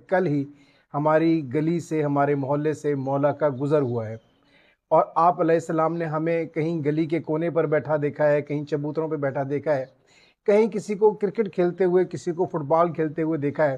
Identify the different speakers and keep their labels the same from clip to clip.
Speaker 1: کل ہی ہماری گلی سے، ہمارے محلے سے مولا کا گزر ہوا ہے، اور آپ علیہ السلام نے ہمیں کہیں گلی کے کونے پر بیٹھا دیکھا ہے، کہیں چبوتروں پہ بیٹھا دیکھا ہے، کہیں کسی کو کرکٹ کھیلتے ہوئے، کسی کو فٹ بال کھیلتے ہوئے دیکھا ہے۔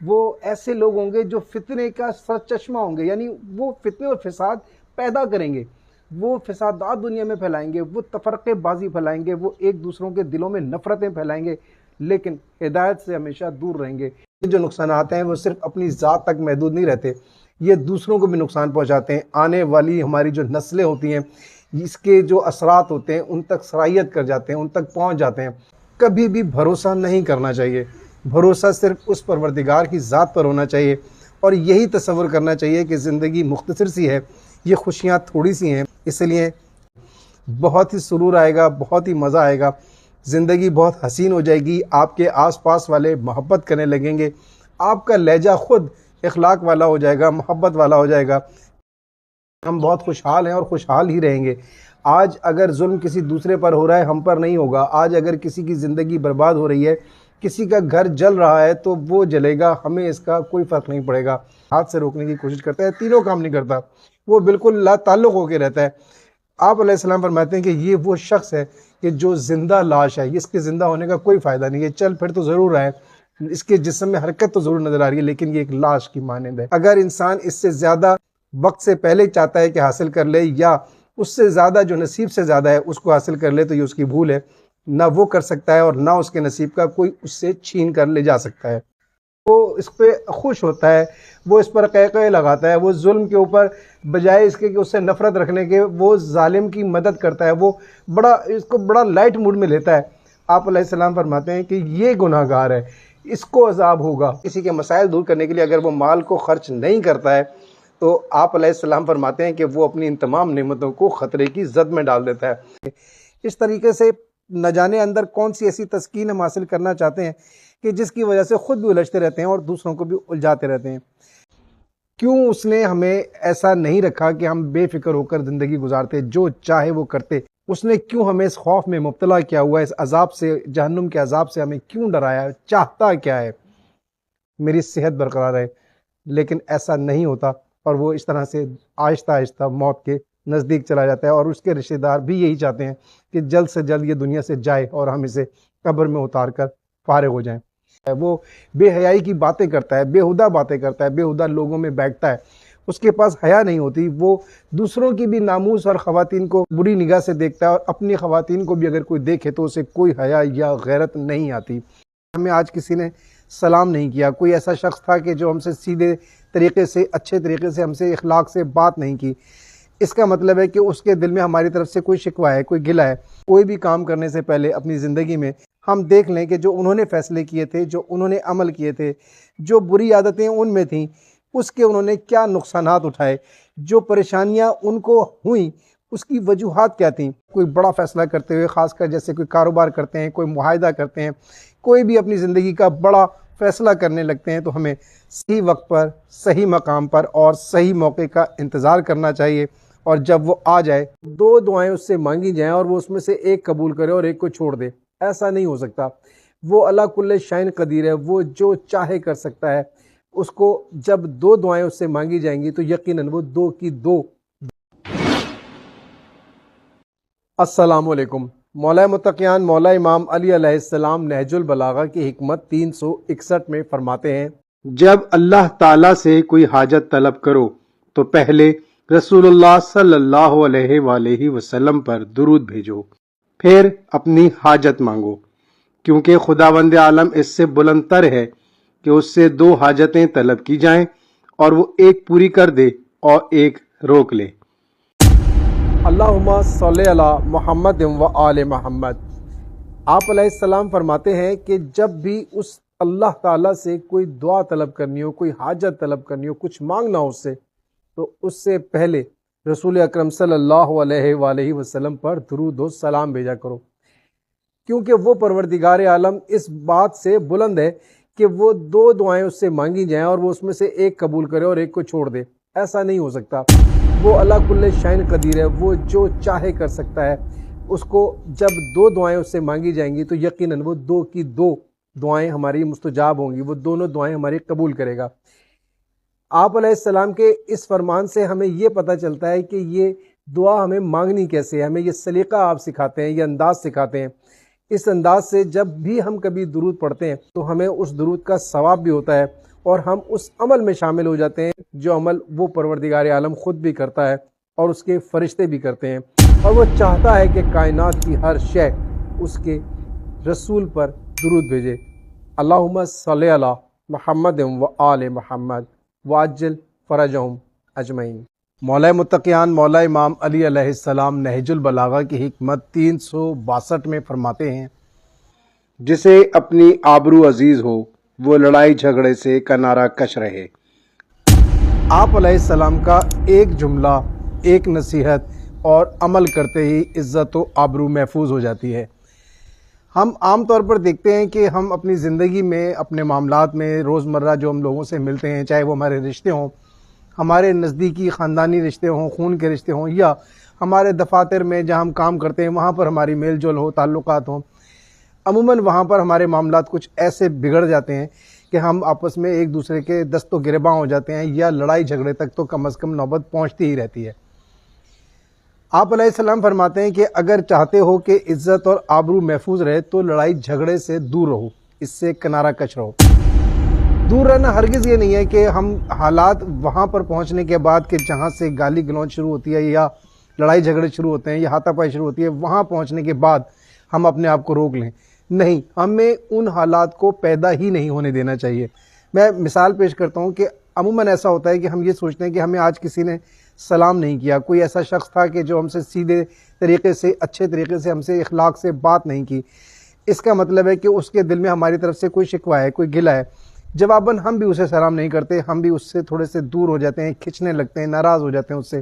Speaker 1: وہ ایسے لوگ ہوں گے جو فتنے کا سرچشمہ ہوں گے، یعنی وہ فتنے اور فساد پیدا کریں گے، وہ فسادات دنیا میں پھیلائیں گے، وہ تفرقے بازی پھیلائیں گے، وہ ایک دوسروں کے دلوں میں نفرتیں پھیلائیں گے، لیکن ہدایت سے ہمیشہ دور رہیں گے۔ یہ جو نقصانات ہیں وہ صرف اپنی ذات تک محدود نہیں رہتے، یہ دوسروں کو بھی نقصان پہنچاتے ہیں۔ آنے والی ہماری جو نسلیں ہوتی ہیں، اس کے جو اثرات ہوتے ہیں ان تک سرایت کر جاتے ہیں، ان تک پہنچ جاتے ہیں۔ کبھی بھی بھروسہ نہیں کرنا چاہیے، بھروسہ صرف اس پروردگار کی ذات پر ہونا چاہیے، اور یہی تصور کرنا چاہیے کہ زندگی مختصر سی ہے، یہ خوشیاں تھوڑی سی ہیں، اس لیے بہت ہی سرور آئے گا، بہت ہی مزہ آئے گا، زندگی بہت حسین ہو جائے گی، آپ کے آس پاس والے محبت کرنے لگیں گے، آپ کا لہجہ خود اخلاق والا ہو جائے گا، محبت والا ہو جائے گا، ہم بہت خوشحال ہیں اور خوشحال ہی رہیں گے۔ آج اگر ظلم کسی دوسرے پر ہو رہا ہے، ہم پر نہیں ہوگا۔ آج اگر کسی کی زندگی برباد ہو رہی ہے، کسی کا گھر جل رہا ہے، تو وہ جلے گا، ہمیں اس کا کوئی فرق نہیں پڑے گا۔ ہاتھ سے روکنے کی کوشش کرتا ہے، تینوں کام نہیں کرتا، وہ بالکل لا تعلق ہو کے رہتا ہے۔ آپ علیہ السلام فرماتے ہیں کہ یہ وہ شخص ہے کہ جو زندہ لاش ہے، اس کے زندہ ہونے کا کوئی فائدہ نہیں ہے، چل پھر تو ضرور رہا ہے، اس کے جسم میں حرکت تو ضرور نظر آ رہی ہے، لیکن یہ ایک لاش کی مانند ہے۔ اگر انسان اس سے زیادہ وقت سے پہلے چاہتا ہے کہ حاصل کر لے، یا اس سے زیادہ جو نصیب سے زیادہ ہے اس کو حاصل کر لے، تو یہ اس کی بھول ہے۔ نہ وہ کر سکتا ہے اور نہ اس کے نصیب کا کوئی اس سے چھین کر لے جا سکتا ہے۔ وہ اس پہ خوش ہوتا ہے، وہ اس پر قہقہے لگاتا ہے، وہ ظلم کے اوپر بجائے اس کے کہ اس سے نفرت رکھنے کے وہ ظالم کی مدد کرتا ہے، وہ اس کو بڑا لائٹ موڈ میں لیتا ہے۔ آپ علیہ السلام فرماتے ہیں کہ یہ گناہ گار ہے، اس کو عذاب ہوگا۔ کسی کے مسائل دور کرنے کے لیے اگر وہ مال کو خرچ نہیں کرتا ہے، تو آپ علیہ السلام فرماتے ہیں کہ وہ اپنی ان تمام نعمتوں کو خطرے کی زد میں ڈال دیتا ہے۔ اس طریقے سے نہ جانے اندر کون سی ایسی تسکین ہم حاصل کرنا چاہتے ہیں کہ جس کی وجہ سے خود بھی الجھتے رہتے ہیں اور دوسروں کو بھی الجھاتے رہتے ہیں۔ کیوں اس نے ہمیں ایسا نہیں رکھا کہ ہم بے فکر ہو کر زندگی گزارتے، جو چاہے وہ کرتے؟ اس نے کیوں ہمیں اس خوف میں مبتلا کیا ہوا ہے، اس عذاب سے، جہنم کے عذاب سے ہمیں کیوں ڈرایا؟ چاہتا کیا ہے؟ میری صحت برقرار ہے، لیکن ایسا نہیں ہوتا، اور وہ اس طرح سے آہستہ آہستہ موت کے نزدیک چلا جاتا ہے، اور اس کے رشتہ دار بھی یہی چاہتے ہیں کہ جلد سے جلد یہ دنیا سے جائے اور ہم اسے قبر میں اتار کر فارغ ہو جائیں۔ وہ بے حیائی کی باتیں کرتا ہے، بےہودہ باتیں کرتا ہے، بےہودہ لوگوں میں بیٹھتا ہے، اس کے پاس حیا نہیں ہوتی، وہ دوسروں کی بھی ناموس اور خواتین کو بری نگاہ سے دیکھتا ہے، اور اپنی خواتین کو بھی اگر کوئی دیکھے تو اسے کوئی حیا یا غیرت نہیں آتی۔ ہمیں آج کسی نے سلام نہیں کیا، کوئی ایسا شخص تھا کہ جو ہم سے سیدھے طریقے سے، اچھے طریقے سے، ہم سے اخلاق سے بات نہیں کی۔ اس کا مطلب ہے کہ اس کے دل میں ہماری طرف سے کوئی شکوہ ہے، کوئی گلہ ہے۔ کوئی بھی کام کرنے سے پہلے اپنی زندگی میں ہم دیکھ لیں کہ جو انہوں نے فیصلے کیے تھے، جو انہوں نے عمل کیے تھے، جو بری عادتیں ان میں تھیں، اس کے انہوں نے کیا نقصانات اٹھائے، جو پریشانیاں ان کو ہوئیں، اس کی وجوہات کیا تھیں۔ کوئی بڑا فیصلہ کرتے ہوئے، خاص کر جیسے کوئی کاروبار کرتے ہیں، کوئی معاہدہ کرتے ہیں، کوئی بھی اپنی زندگی کا بڑا فیصلہ کرنے لگتے ہیں، تو ہمیں صحیح وقت پر، صحیح مقام پر اور صحیح موقع کا انتظار کرنا چاہیے، اور جب وہ آ جائے، دو دعائیں اس سے مانگی جائیں اور وہ اس میں سے ایک قبول کرے اور ایک کو چھوڑ دے۔ ایسا نہیں ہو سکتا۔ وہ اللہ کل شائن قدیر ہے، وہ جو چاہے کر سکتا ہے۔ اس کو جب دو دعائیں اس سے مانگی جائیں گی تو یقیناً وہ دو کی دو۔ السلام علیکم۔ مولا متقیان مولا امام علی علیہ السلام نہج البلاغہ کی حکمت 361 میں فرماتے ہیں،
Speaker 2: جب اللہ تعالیٰ سے کوئی حاجت طلب کرو تو پہلے رسول اللہ صلی اللہ علیہ وآلہ وسلم پر درود بھیجو، پھر اپنی حاجت مانگو، کیونکہ خداوند عالم اس سے بلند تر ہے کہ اس سے دو حاجتیں طلب کی جائیں اور وہ ایک پوری کر دے اور ایک روک لے۔
Speaker 1: اللہم صلی علی محمد و آل محمد۔ آپ علیہ السلام فرماتے ہیں کہ جب بھی اس اللہ تعالیٰ سے کوئی دعا طلب کرنی ہو، کوئی حاجت طلب کرنی ہو، کچھ مانگنا ہو اس سے، تو اس سے پہلے رسول اکرم صلی اللہ علیہ وآلہ وسلم پر درود و سلام بھیجا کرو، کیونکہ وہ پروردگار عالم اس بات سے بلند ہے کہ وہ دو دعائیں اس سے مانگی جائیں اور وہ اس میں سے ایک قبول کرے اور ایک کو چھوڑ دے۔ ایسا نہیں ہو سکتا۔ وہ اللہ کل شائن قدیر ہے، وہ جو چاہے کر سکتا ہے۔ اس کو جب دو دعائیں اس سے مانگی جائیں گی تو یقیناً وہ دو کی دو دعائیں ہماری مستجاب ہوں گی، وہ دونوں دعائیں ہماری قبول کرے گا۔ آپ علیہ السلام کے اس فرمان سے ہمیں یہ پتہ چلتا ہے کہ یہ دعا ہمیں مانگنی کیسے ہے، ہمیں یہ سلیقہ آپ سکھاتے ہیں، یہ انداز سکھاتے ہیں۔ اس انداز سے جب بھی ہم کبھی درود پڑھتے ہیں تو ہمیں اس درود کا ثواب بھی ہوتا ہے اور ہم اس عمل میں شامل ہو جاتے ہیں جو عمل وہ پروردگار عالم خود بھی کرتا ہے اور اس کے فرشتے بھی کرتے ہیں، اور وہ چاہتا ہے کہ کائنات کی ہر شے اس کے رسول پر درود بھیجے۔ اللہم صلی علی محمد و آل محمد واجل فرجہم اجمعین۔ مولا متقیان مولا امام علی علیہ السلام نہج البلاغہ کی حکمت 362 میں فرماتے ہیں،
Speaker 2: جسے اپنی آبرو عزیز ہو وہ لڑائی جھگڑے سے کنارہ کش رہے۔
Speaker 1: آپ علیہ السلام کا ایک جملہ، ایک نصیحت اور عمل کرتے ہی عزت و آبرو محفوظ ہو جاتی ہے۔ ہم عام طور پر دیکھتے ہیں کہ ہم اپنی زندگی میں، اپنے معاملات میں، روزمرہ جو ہم لوگوں سے ملتے ہیں، چاہے وہ ہمارے رشتے ہوں، ہمارے نزدیکی خاندانی رشتے ہوں، خون کے رشتے ہوں، یا ہمارے دفاتر میں جہاں ہم کام کرتے ہیں وہاں پر ہماری میل جول ہو، تعلقات ہوں، عموماً وہاں پر ہمارے معاملات کچھ ایسے بگڑ جاتے ہیں کہ ہم آپس میں ایک دوسرے کے دست و گریباں ہو جاتے ہیں، یا لڑائی جھگڑے تک تو کم از کم نوبت پہنچتی ہی رہتی ہے۔ آپ علیہ السلام فرماتے ہیں کہ اگر چاہتے ہو کہ عزت اور آبرو محفوظ رہے تو لڑائی جھگڑے سے دور رہو، اس سے کنارہ کش رہو۔ دور رہنا ہرگز یہ نہیں ہے کہ ہم حالات وہاں پر پہنچنے کے بعد کہ جہاں سے گالی گلوچ شروع ہوتی ہے یا لڑائی جھگڑے شروع ہوتے ہیں یا ہاتھا پائی شروع ہوتی ہے، وہاں پہنچنے کے بعد ہم اپنے آپ کو روک لیں۔ نہیں، ہمیں ان حالات کو پیدا ہی نہیں ہونے دینا چاہیے۔ میں مثال پیش کرتا ہوں کہ عموماً ایسا ہوتا ہے کہ ہم یہ سوچتے ہیں کہ ہمیں آج کسی نے سلام نہیں کیا، کوئی ایسا شخص تھا کہ جو ہم سے سیدھے طریقے سے، اچھے طریقے سے، ہم سے اخلاق سے بات نہیں کی، اس کا مطلب ہے کہ اس کے دل میں ہماری طرف سے کوئی شکوہ ہے، کوئی گلہ ہے۔ جواباً ہم بھی اسے سلام نہیں کرتے، ہم بھی اس سے تھوڑے سے دور ہو جاتے ہیں، کھنچنے لگتے ہیں، ناراض ہو جاتے ہیں اس سے،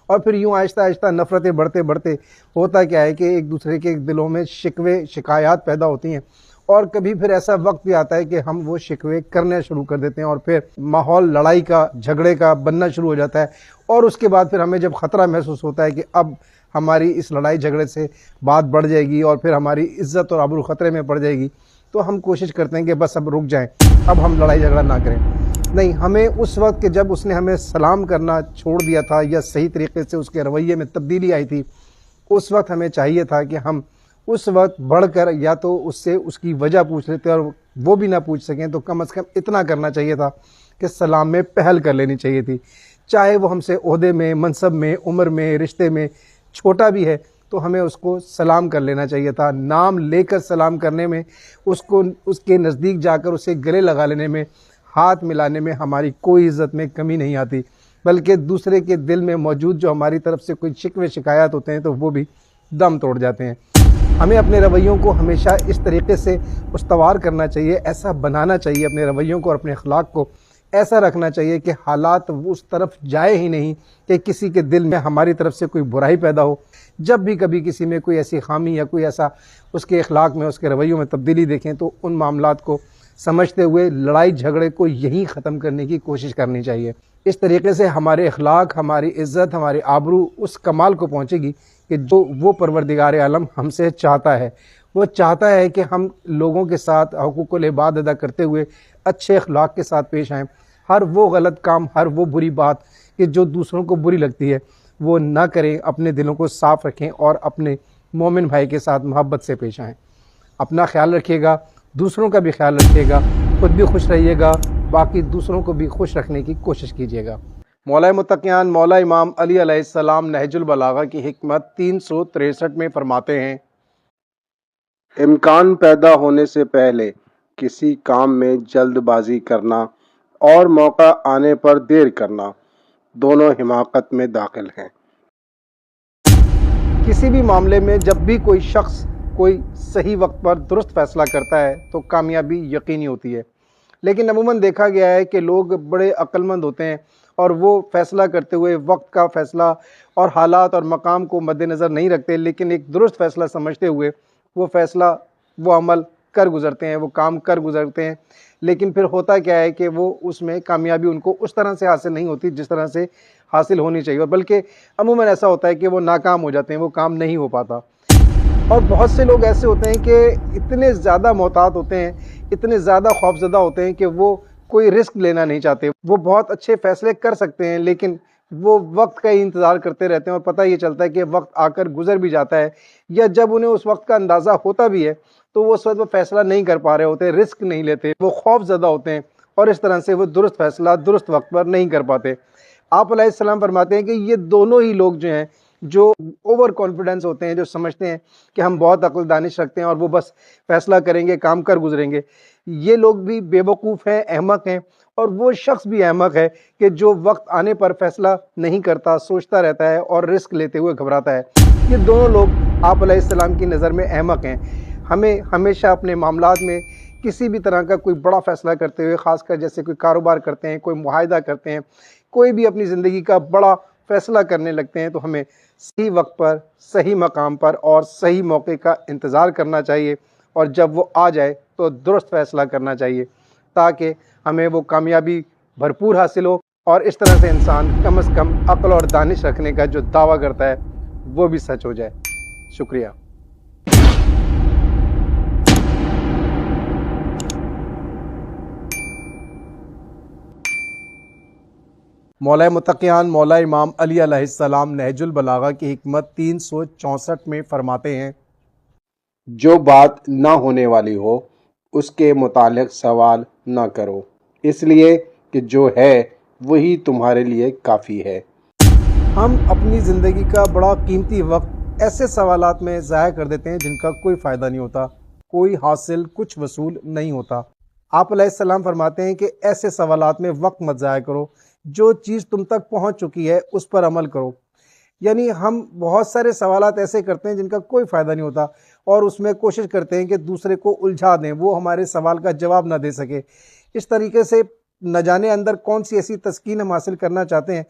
Speaker 1: اور پھر یوں آہستہ آہستہ نفرتیں بڑھتے بڑھتے ہوتا کیا ہے کہ ایک دوسرے کے دلوں میں شکوے شکایات پیدا ہوتی ہیں، اور کبھی پھر ایسا وقت بھی آتا ہے کہ ہم وہ شکوے کرنے شروع کر دیتے ہیں اور پھر ماحول لڑائی کا، جھگڑے کا بننا شروع ہو جاتا ہے، اور اس کے بعد پھر ہمیں جب خطرہ محسوس ہوتا ہے کہ اب ہماری اس لڑائی جھگڑے سے بات بڑھ جائے گی اور پھر ہماری عزت اور آبرو خطرے میں پڑ جائے گی، تو ہم کوشش کرتے ہیں کہ بس اب رک جائیں، اب ہم لڑائی جھگڑا نہ کریں۔ نہیں، ہمیں اس وقت کہ جب اس نے ہمیں سلام کرنا چھوڑ دیا تھا یا صحیح طریقے سے اس کے رویے میں تبدیلی آئی تھی، اس وقت ہمیں چاہیے تھا کہ ہم اس وقت بڑھ کر یا تو اس سے اس کی وجہ پوچھ لیتے، اور وہ بھی نہ پوچھ سکیں تو کم از کم اتنا کرنا چاہیے تھا کہ سلام میں پہل کر لینی چاہیے تھی، چاہے وہ ہم سے عہدے میں، منصب میں، عمر میں، رشتے میں چھوٹا بھی ہے تو ہمیں اس کو سلام کر لینا چاہیے تھا۔ نام لے کر سلام کرنے میں، اس کو اس کے نزدیک جا کر اسے گلے لگا لینے میں، ہاتھ ملانے میں ہماری کوئی عزت میں کمی نہیں آتی، بلکہ دوسرے کے دل میں موجود جو ہماری طرف سے کوئی شکوے شکایات ہوتے ہیں تو وہ بھی دم توڑ جاتے ہیں۔ ہمیں اپنے رویوں کو ہمیشہ اس طریقے سے استوار کرنا چاہیے، ایسا بنانا چاہیے اپنے رویوں کو اور اپنے اخلاق کو ایسا رکھنا چاہیے کہ حالات اس طرف جائے ہی نہیں کہ کسی کے دل میں ہماری طرف سے کوئی برائی پیدا ہو۔ جب بھی کبھی کسی میں کوئی ایسی خامی یا کوئی ایسا اس کے اخلاق میں، اس کے رویوں میں تبدیلی دیکھیں تو ان معاملات کو سمجھتے ہوئے لڑائی جھگڑے کو یہیں ختم کرنے کی کوشش کرنی چاہیے۔ اس طریقے سے ہمارے اخلاق، ہماری عزت، ہماری آبرو اس کمال کو پہنچے گی کہ جو وہ پروردگار عالم ہم سے چاہتا ہے۔ وہ چاہتا ہے کہ ہم لوگوں کے ساتھ حقوق العباد ادا کرتے ہوئے اچھے اخلاق کے ساتھ پیش آئیں، ہر وہ غلط کام، ہر وہ بری بات کہ جو دوسروں کو بری لگتی ہے وہ نہ کریں، اپنے دلوں کو صاف رکھیں اور اپنے مومن بھائی کے ساتھ محبت سے پیش آئیں۔ اپنا خیال رکھیے گا، دوسروں کا بھی خیال رکھیے گا، خود بھی خوش رہیے گا، باقی دوسروں کو بھی خوش رکھنے کی کوشش کیجیے گا۔ مولا متقیان مولا امام علی علیہ السلام نہج البلاغہ کی حکمت 363 میں فرماتے ہیں،
Speaker 2: امکان پیدا ہونے سے پہلے کسی کام میں جلد بازی کرنا اور موقع آنے پر دیر کرنا دونوں حماقت میں داخل ہیں۔
Speaker 1: کسی بھی معاملے میں جب بھی کوئی شخص کوئی صحیح وقت پر درست فیصلہ کرتا ہے تو کامیابی یقینی ہوتی ہے، لیکن عموماً دیکھا گیا ہے کہ لوگ بڑے عقل مند ہوتے ہیں اور وہ فیصلہ کرتے ہوئے وقت کا فیصلہ اور حالات اور مقام کو مد نظر نہیں رکھتے، لیکن ایک درست فیصلہ سمجھتے ہوئے وہ فیصلہ، وہ عمل کر گزرتے ہیں، وہ کام کر گزرتے ہیں، لیکن پھر ہوتا کیا ہے کہ وہ اس میں کامیابی ان کو اس طرح سے حاصل نہیں ہوتی جس طرح سے حاصل ہونی چاہیے، اور بلکہ عموماً ایسا ہوتا ہے کہ وہ ناکام ہو جاتے ہیں، وہ کام نہیں ہو پاتا۔ اور بہت سے لوگ ایسے ہوتے ہیں کہ اتنے زیادہ محتاط ہوتے ہیں، اتنے زیادہ خوفزدہ ہوتے ہیں کہ وہ کوئی رسک لینا نہیں چاہتے. وہ بہت اچھے فیصلے کر سکتے ہیں لیکن وہ وقت کا ہی انتظار کرتے رہتے ہیں، اور پتہ یہ چلتا ہے کہ وقت آ کر گزر بھی جاتا ہے، یا جب انہیں اس وقت کا اندازہ ہوتا بھی ہے تو وہ اس وقت وہ فیصلہ نہیں کر پا رہے ہوتے، رسک نہیں لیتے، وہ خوف زدہ ہوتے ہیں، اور اس طرح سے وہ درست فیصلہ درست وقت پر نہیں کر پاتے. آپ علیہ السلام فرماتے ہیں کہ یہ دونوں ہی لوگ جو ہیں، جو اوور کانفیڈنس ہوتے ہیں، جو سمجھتے ہیں کہ ہم بہت عقل دانش رکھتے ہیں اور وہ بس فیصلہ کریں گے، کام کر گزریں گے، یہ لوگ بھی بے وقوف ہیں، احمق ہیں. اور وہ شخص بھی احمق ہے کہ جو وقت آنے پر فیصلہ نہیں کرتا، سوچتا رہتا ہے اور رسک لیتے ہوئے گھبراتا ہے. یہ دونوں لوگ آپ علیہ السلام کی نظر میں احمق ہیں. ہمیں ہمیشہ اپنے معاملات میں کسی بھی طرح کا کوئی بڑا فیصلہ کرتے ہوئے، خاص کر جیسے کوئی کاروبار کرتے ہیں، کوئی معاہدہ کرتے ہیں، کوئی بھی اپنی زندگی کا بڑا فیصلہ کرنے لگتے ہیں، تو ہمیں صحیح وقت پر، صحیح مقام پر اور صحیح موقع کا انتظار کرنا چاہیے، اور جب وہ آ جائے تو درست فیصلہ کرنا چاہیے تاکہ ہمیں وہ کامیابی بھرپور حاصل ہو، اور اس طرح سے انسان کم از کم عقل اور دانش رکھنے کا جو دعویٰ کرتا ہے وہ بھی سچ ہو جائے. شکریہ. مولا متقیان مولا امام علی علیہ السلام نہج البلاغہ کی حکمت 364 میں فرماتے ہیں،
Speaker 2: جو بات نہ ہونے والی ہو اس کے متعلق سوال نہ کرو، اس لیے کہ جو ہے وہی تمہارے لیے کافی ہے.
Speaker 1: ہم اپنی زندگی کا بڑا قیمتی وقت ایسے سوالات میں ضائع کر دیتے ہیں جن کا کوئی فائدہ نہیں ہوتا، کوئی حاصل کچھ وصول نہیں ہوتا. آپ علیہ السلام فرماتے ہیں کہ ایسے سوالات میں وقت مت ضائع کرو، جو چیز تم تک پہنچ چکی ہے اس پر عمل کرو. یعنی ہم بہت سارے سوالات ایسے کرتے ہیں جن کا کوئی فائدہ نہیں ہوتا، اور اس میں کوشش کرتے ہیں کہ دوسرے کو الجھا دیں، وہ ہمارے سوال کا جواب نہ دے سکے. اس طریقے سے نہ جانے اندر کون سی ایسی تسکین ہم حاصل کرنا چاہتے ہیں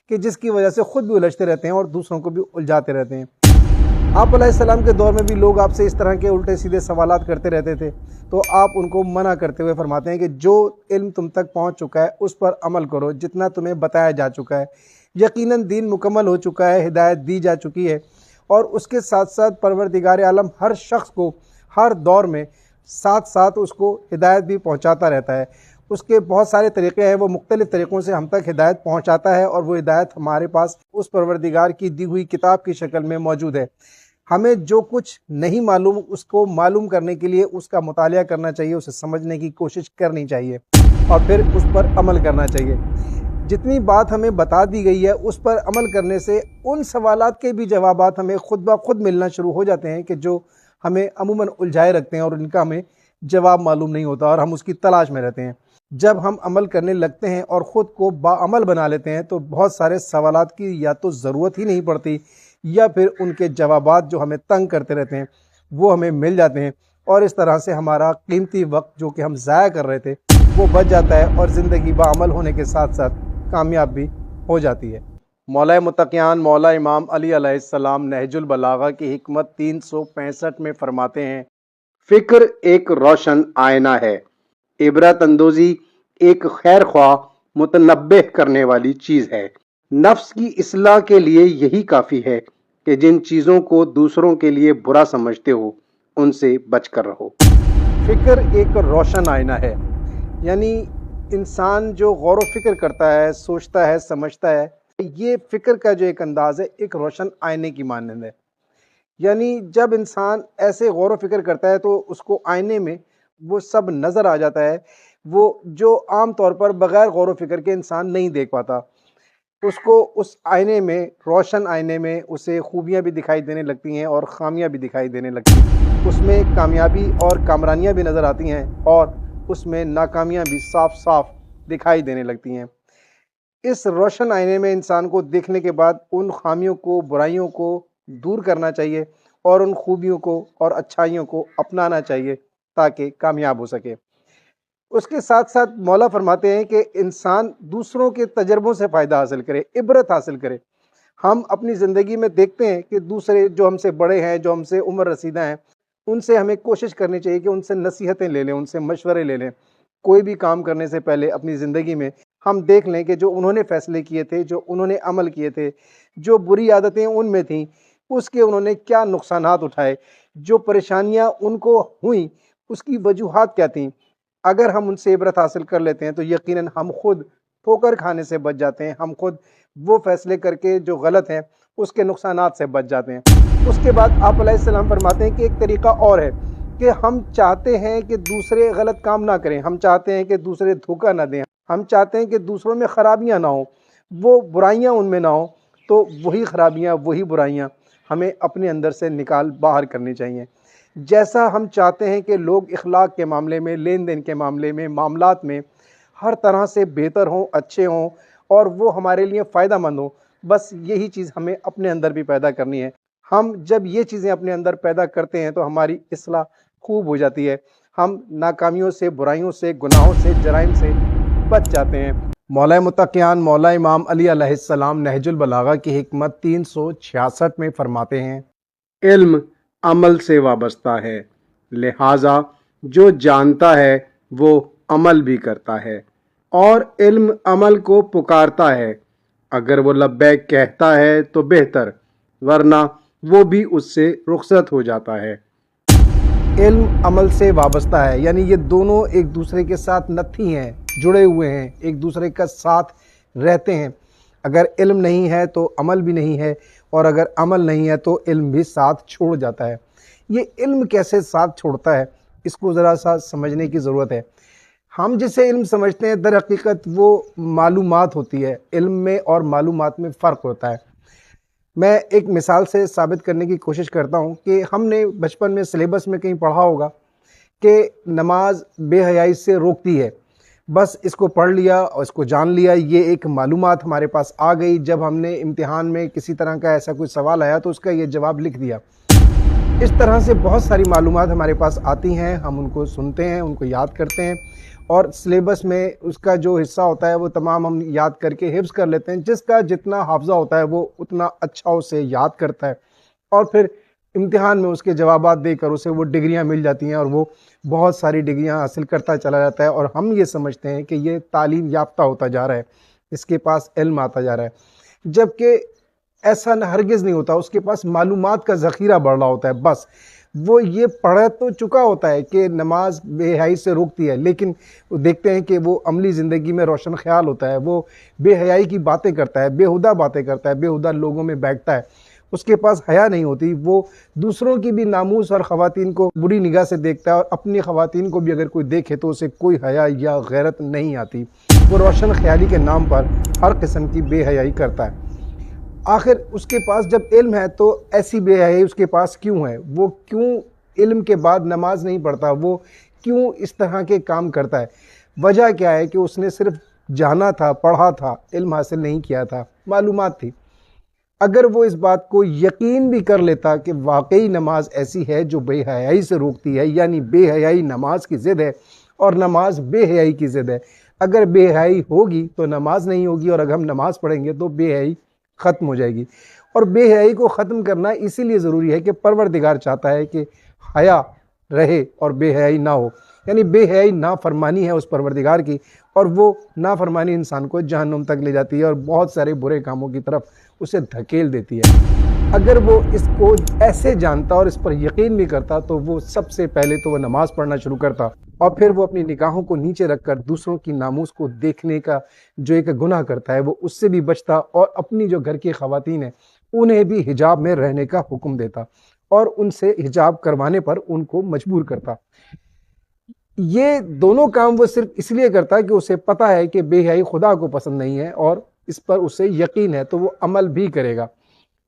Speaker 1: کہ جس کی وجہ سے خود بھی الجھتے رہتے ہیں اور دوسروں کو بھی الجھاتے رہتے ہیں. آپ علیہ السلام کے دور میں بھی لوگ آپ سے اس طرح کے الٹے سیدھے سوالات کرتے رہتے تھے، تو آپ ان کو منع کرتے ہوئے فرماتے ہیں کہ جو علم تم تک پہنچ چکا ہے اس پر عمل کرو، جتنا تمہیں بتایا جا چکا ہے. یقیناً دین مکمل ہو چکا ہے، ہدایت دی جا چکی ہے، اور اس کے ساتھ ساتھ پروردگار عالم ہر شخص کو ہر دور میں ساتھ ساتھ اس کو ہدایت بھی پہنچاتا رہتا ہے. اس کے بہت سارے طریقے ہیں، وہ مختلف طریقوں سے ہم تک ہدایت پہنچاتا ہے، اور وہ ہدایت ہمارے پاس اس پروردگار کی دی ہوئی کتاب کی شکل میں موجود ہے. ہمیں جو کچھ نہیں معلوم اس کو معلوم کرنے کے لیے اس کا مطالعہ کرنا چاہیے، اسے سمجھنے کی کوشش کرنی چاہیے، اور پھر اس پر عمل کرنا چاہیے. جتنی بات ہمیں بتا دی گئی ہے اس پر عمل کرنے سے ان سوالات کے بھی جوابات ہمیں خود بخود ملنا شروع ہو جاتے ہیں کہ جو ہمیں عموماً الجھائے رکھتے ہیں، اور ان کا ہمیں جواب معلوم نہیں ہوتا اور ہم اس کی تلاش میں رہتے ہیں. جب ہم عمل کرنے لگتے ہیں اور خود کو باعمل بنا لیتے ہیں تو بہت سارے سوالات کی یا تو ضرورت ہی نہیں پڑتی، یا پھر ان کے جوابات جو ہمیں تنگ کرتے رہتے ہیں وہ ہمیں مل جاتے ہیں، اور اس طرح سے ہمارا قیمتی وقت جو کہ ہم ضائع کر رہے تھے وہ بچ جاتا ہے، اور زندگی باعمل ہونے کے ساتھ ساتھ کامیاب بھی ہو جاتی ہے. مولا متقیان مولا امام علی علیہ السلام نہج البلاغہ کی حکمت 365 میں فرماتے ہیں،
Speaker 2: فکر ایک روشن آئینہ ہے، عبرت اندوزی ایک خیر خواہ متنبہ کرنے والی چیز ہے. نفس کی اصلاح کے لیے یہی کافی ہے کہ جن چیزوں کو دوسروں کے لیے برا سمجھتے ہو ان سے بچ کر رہو.
Speaker 1: فکر ایک روشن آئینہ ہے، یعنی انسان جو غور و فکر کرتا ہے، سوچتا ہے، سمجھتا ہے، یہ فکر کا جو ایک انداز ہے ایک روشن آئینے کی مانند ہے. یعنی جب انسان ایسے غور و فکر کرتا ہے تو اس کو آئینے میں وہ سب نظر آ جاتا ہے، وہ جو عام طور پر بغیر غور و فکر کے انسان نہیں دیکھ پاتا. اس کو اس آئینے میں، روشن آئینے میں، اسے خوبیاں بھی دکھائی دینے لگتی ہیں اور خامیاں بھی دکھائی دینے لگتی ہیں. اس میں کامیابی اور کامرانیاں بھی نظر آتی ہیں، اور اس میں ناکامیاں بھی صاف صاف دکھائی دینے لگتی ہیں. اس روشن آئینے میں انسان کو دیکھنے کے بعد ان خامیوں کو، برائیوں کو دور کرنا چاہیے، اور ان خوبیوں کو اور اچھائیوں کو اپنانا چاہیے تاکہ کامیاب ہو سکے. اس کے ساتھ ساتھ مولا فرماتے ہیں کہ انسان دوسروں کے تجربوں سے فائدہ حاصل کرے، عبرت حاصل کرے. ہم اپنی زندگی میں دیکھتے ہیں کہ دوسرے جو ہم سے بڑے ہیں، جو ہم سے عمر رسیدہ ہیں، ان سے ہمیں کوشش کرنی چاہیے کہ ان سے نصیحتیں لے لیں، ان سے مشورے لے لیں. کوئی بھی کام کرنے سے پہلے اپنی زندگی میں ہم دیکھ لیں کہ جو انہوں نے فیصلے کیے تھے، جو انہوں نے عمل کیے تھے، جو بری عادتیں ان میں تھیں، اس کے انہوں نے کیا نقصانات اٹھائے، جو پریشانیاں ان کو ہوئیں اس کی وجوہات کیا تھیں. اگر ہم ان سے عبرت حاصل کر لیتے ہیں تو یقیناً ہم خود ٹھوکر کھانے سے بچ جاتے ہیں، ہم خود وہ فیصلے کر کے جو غلط ہیں اس کے نقصانات سے بچ جاتے ہیں۔ اس کے بعد آپ علیہ السلام فرماتے ہیں کہ ایک طریقہ اور ہے کہ ہم چاہتے ہیں کہ دوسرے غلط کام نہ کریں، ہم چاہتے ہیں کہ دوسرے دھوکہ نہ دیں، ہم چاہتے ہیں کہ دوسروں میں خرابیاں نہ ہوں، وہ برائیاں ان میں نہ ہوں، تو وہی خرابیاں، وہی برائیاں ہمیں اپنے اندر سے نکال باہر کرنی چاہیے۔ جیسا ہم چاہتے ہیں کہ لوگ اخلاق کے معاملے میں، لین دین کے معاملے میں، معاملات میں ہر طرح سے بہتر ہوں، اچھے ہوں اور وہ ہمارے لیے فائدہ مند ہوں، بس یہی چیز ہمیں اپنے اندر بھی پیدا کرنی ہے۔ ہم جب یہ چیزیں اپنے اندر پیدا کرتے ہیں تو ہماری اصلاح خوب ہو جاتی ہے، ہم ناکامیوں سے، برائیوں سے، گناہوں سے، جرائم سے بچ جاتے ہیں۔ مولا متقیان مولا امام علی علیہ السلام نہج البلاغہ کی حکمت 366 میں فرماتے ہیں،
Speaker 2: علم عمل سے وابستہ ہے، لہٰذا جو جانتا ہے وہ عمل بھی کرتا ہے، اور علم عمل کو پکارتا ہے۔ اگر وہ لبیک کہتا ہے تو بہتر، ورنہ وہ بھی اس سے رخصت ہو جاتا ہے۔
Speaker 1: علم عمل سے وابستہ ہے، یعنی یہ دونوں ایک دوسرے کے ساتھ نتھی ہیں، جڑے ہوئے ہیں، ایک دوسرے کا ساتھ رہتے ہیں۔ اگر علم نہیں ہے تو عمل بھی نہیں ہے، اور اگر عمل نہیں ہے تو علم بھی ساتھ چھوڑ جاتا ہے۔ یہ علم کیسے ساتھ چھوڑتا ہے، اس کو ذرا سا سمجھنے کی ضرورت ہے۔ ہم جسے علم سمجھتے ہیں در حقیقت وہ معلومات ہوتی ہے، علم میں اور معلومات میں فرق ہوتا ہے۔ میں ایک مثال سے ثابت کرنے کی کوشش کرتا ہوں کہ ہم نے بچپن میں سلیبس میں کہیں پڑھا ہوگا کہ نماز بے حیائی سے روکتی ہے، بس اس کو پڑھ لیا اور اس کو جان لیا، یہ ایک معلومات ہمارے پاس آ گئی۔ جب ہم نے امتحان میں کسی طرح کا ایسا کوئی سوال آیا تو اس کا یہ جواب لکھ دیا۔ اس طرح سے بہت ساری معلومات ہمارے پاس آتی ہیں، ہم ان کو سنتے ہیں، ان کو یاد کرتے ہیں، اور سلیبس میں اس کا جو حصہ ہوتا ہے وہ تمام ہم یاد کر کے حفظ کر لیتے ہیں۔ جس کا جتنا حافظہ ہوتا ہے وہ اتنا اچھا اسے یاد کرتا ہے، اور پھر امتحان میں اس کے جوابات دے کر اسے وہ ڈگریاں مل جاتی ہیں، اور وہ بہت ساری ڈگریاں حاصل کرتا چلا جاتا ہے، اور ہم یہ سمجھتے ہیں کہ یہ تعلیم یافتہ ہوتا جا رہا ہے، اس کے پاس علم آتا جا رہا ہے، جبکہ ایسا ہرگز نہیں ہوتا۔ اس کے پاس معلومات کا ذخیرہ بڑھ رہا ہوتا ہے، بس وہ یہ پڑھ تو چکا ہوتا ہے کہ نماز بے حیائی سے روکتی ہے، لیکن دیکھتے ہیں کہ وہ عملی زندگی میں روشن خیال ہوتا ہے، وہ بے حیائی کی باتیں کرتا ہے، بےہودہ باتیں کرتا ہے، بےہودہ لوگوں میں بیٹھتا ہے، اس کے پاس حیا نہیں ہوتی، وہ دوسروں کی بھی ناموس اور خواتین کو بری نگاہ سے دیکھتا ہے، اور اپنی خواتین کو بھی اگر کوئی دیکھے تو اسے کوئی حیا یا غیرت نہیں آتی، وہ روشن خیالی کے نام پر ہر قسم کی بے حیائی کرتا ہے۔ آخر اس کے پاس جب علم ہے تو ایسی بے حیائی اس کے پاس کیوں ہے؟ وہ کیوں علم کے بعد نماز نہیں پڑھتا؟ وہ کیوں اس طرح کے کام کرتا ہے؟ وجہ کیا ہے کہ اس نے صرف جانا تھا، پڑھا تھا، علم حاصل نہیں کیا تھا، معلومات تھی۔ اگر وہ اس بات کو یقین بھی کر لیتا کہ واقعی نماز ایسی ہے جو بے حیائی سے روکتی ہے، یعنی بے حیائی نماز کی ضد ہے اور نماز بے حیائی کی ضد ہے، اگر بے حیائی ہوگی تو نماز نہیں ہوگی، اور اگر ہم نماز پڑھیں گے تو بے حیائی ختم ہو جائے گی۔ اور بے حیائی کو ختم کرنا اسی لیے ضروری ہے کہ پروردگار چاہتا ہے کہ حیا رہے اور بے حیائی نہ ہو، یعنی بے حیائی نافرمانی ہے اس پروردگار کی، اور وہ نافرمانی انسان کو جہنم تک لے جاتی ہے اور بہت سارے برے کاموں کی طرف اسے دھکیل دیتی ہے۔ اگر وہ اس کو ایسے جانتا اور اس پر یقین بھی کرتا تو وہ سب سے پہلے تو وہ نماز پڑھنا شروع کرتا، اور پھر وہ اپنی نگاہوں کو نیچے رکھ کر دوسروں کی ناموس کو دیکھنے کا جو ایک گناہ کرتا ہے وہ اس سے بھی بچتا، اور اپنی جو گھر کی خواتین ہیں انہیں بھی حجاب میں رہنے کا حکم دیتا، اور ان سے حجاب کروانے پر ان کو مجبور کرتا۔ یہ دونوں کام وہ صرف اس لیے کرتا کہ اسے پتہ ہے کہ بے حیائی خدا کو پسند نہیں ہے، اور اس پر اسے یقین ہے تو وہ عمل بھی کرے گا۔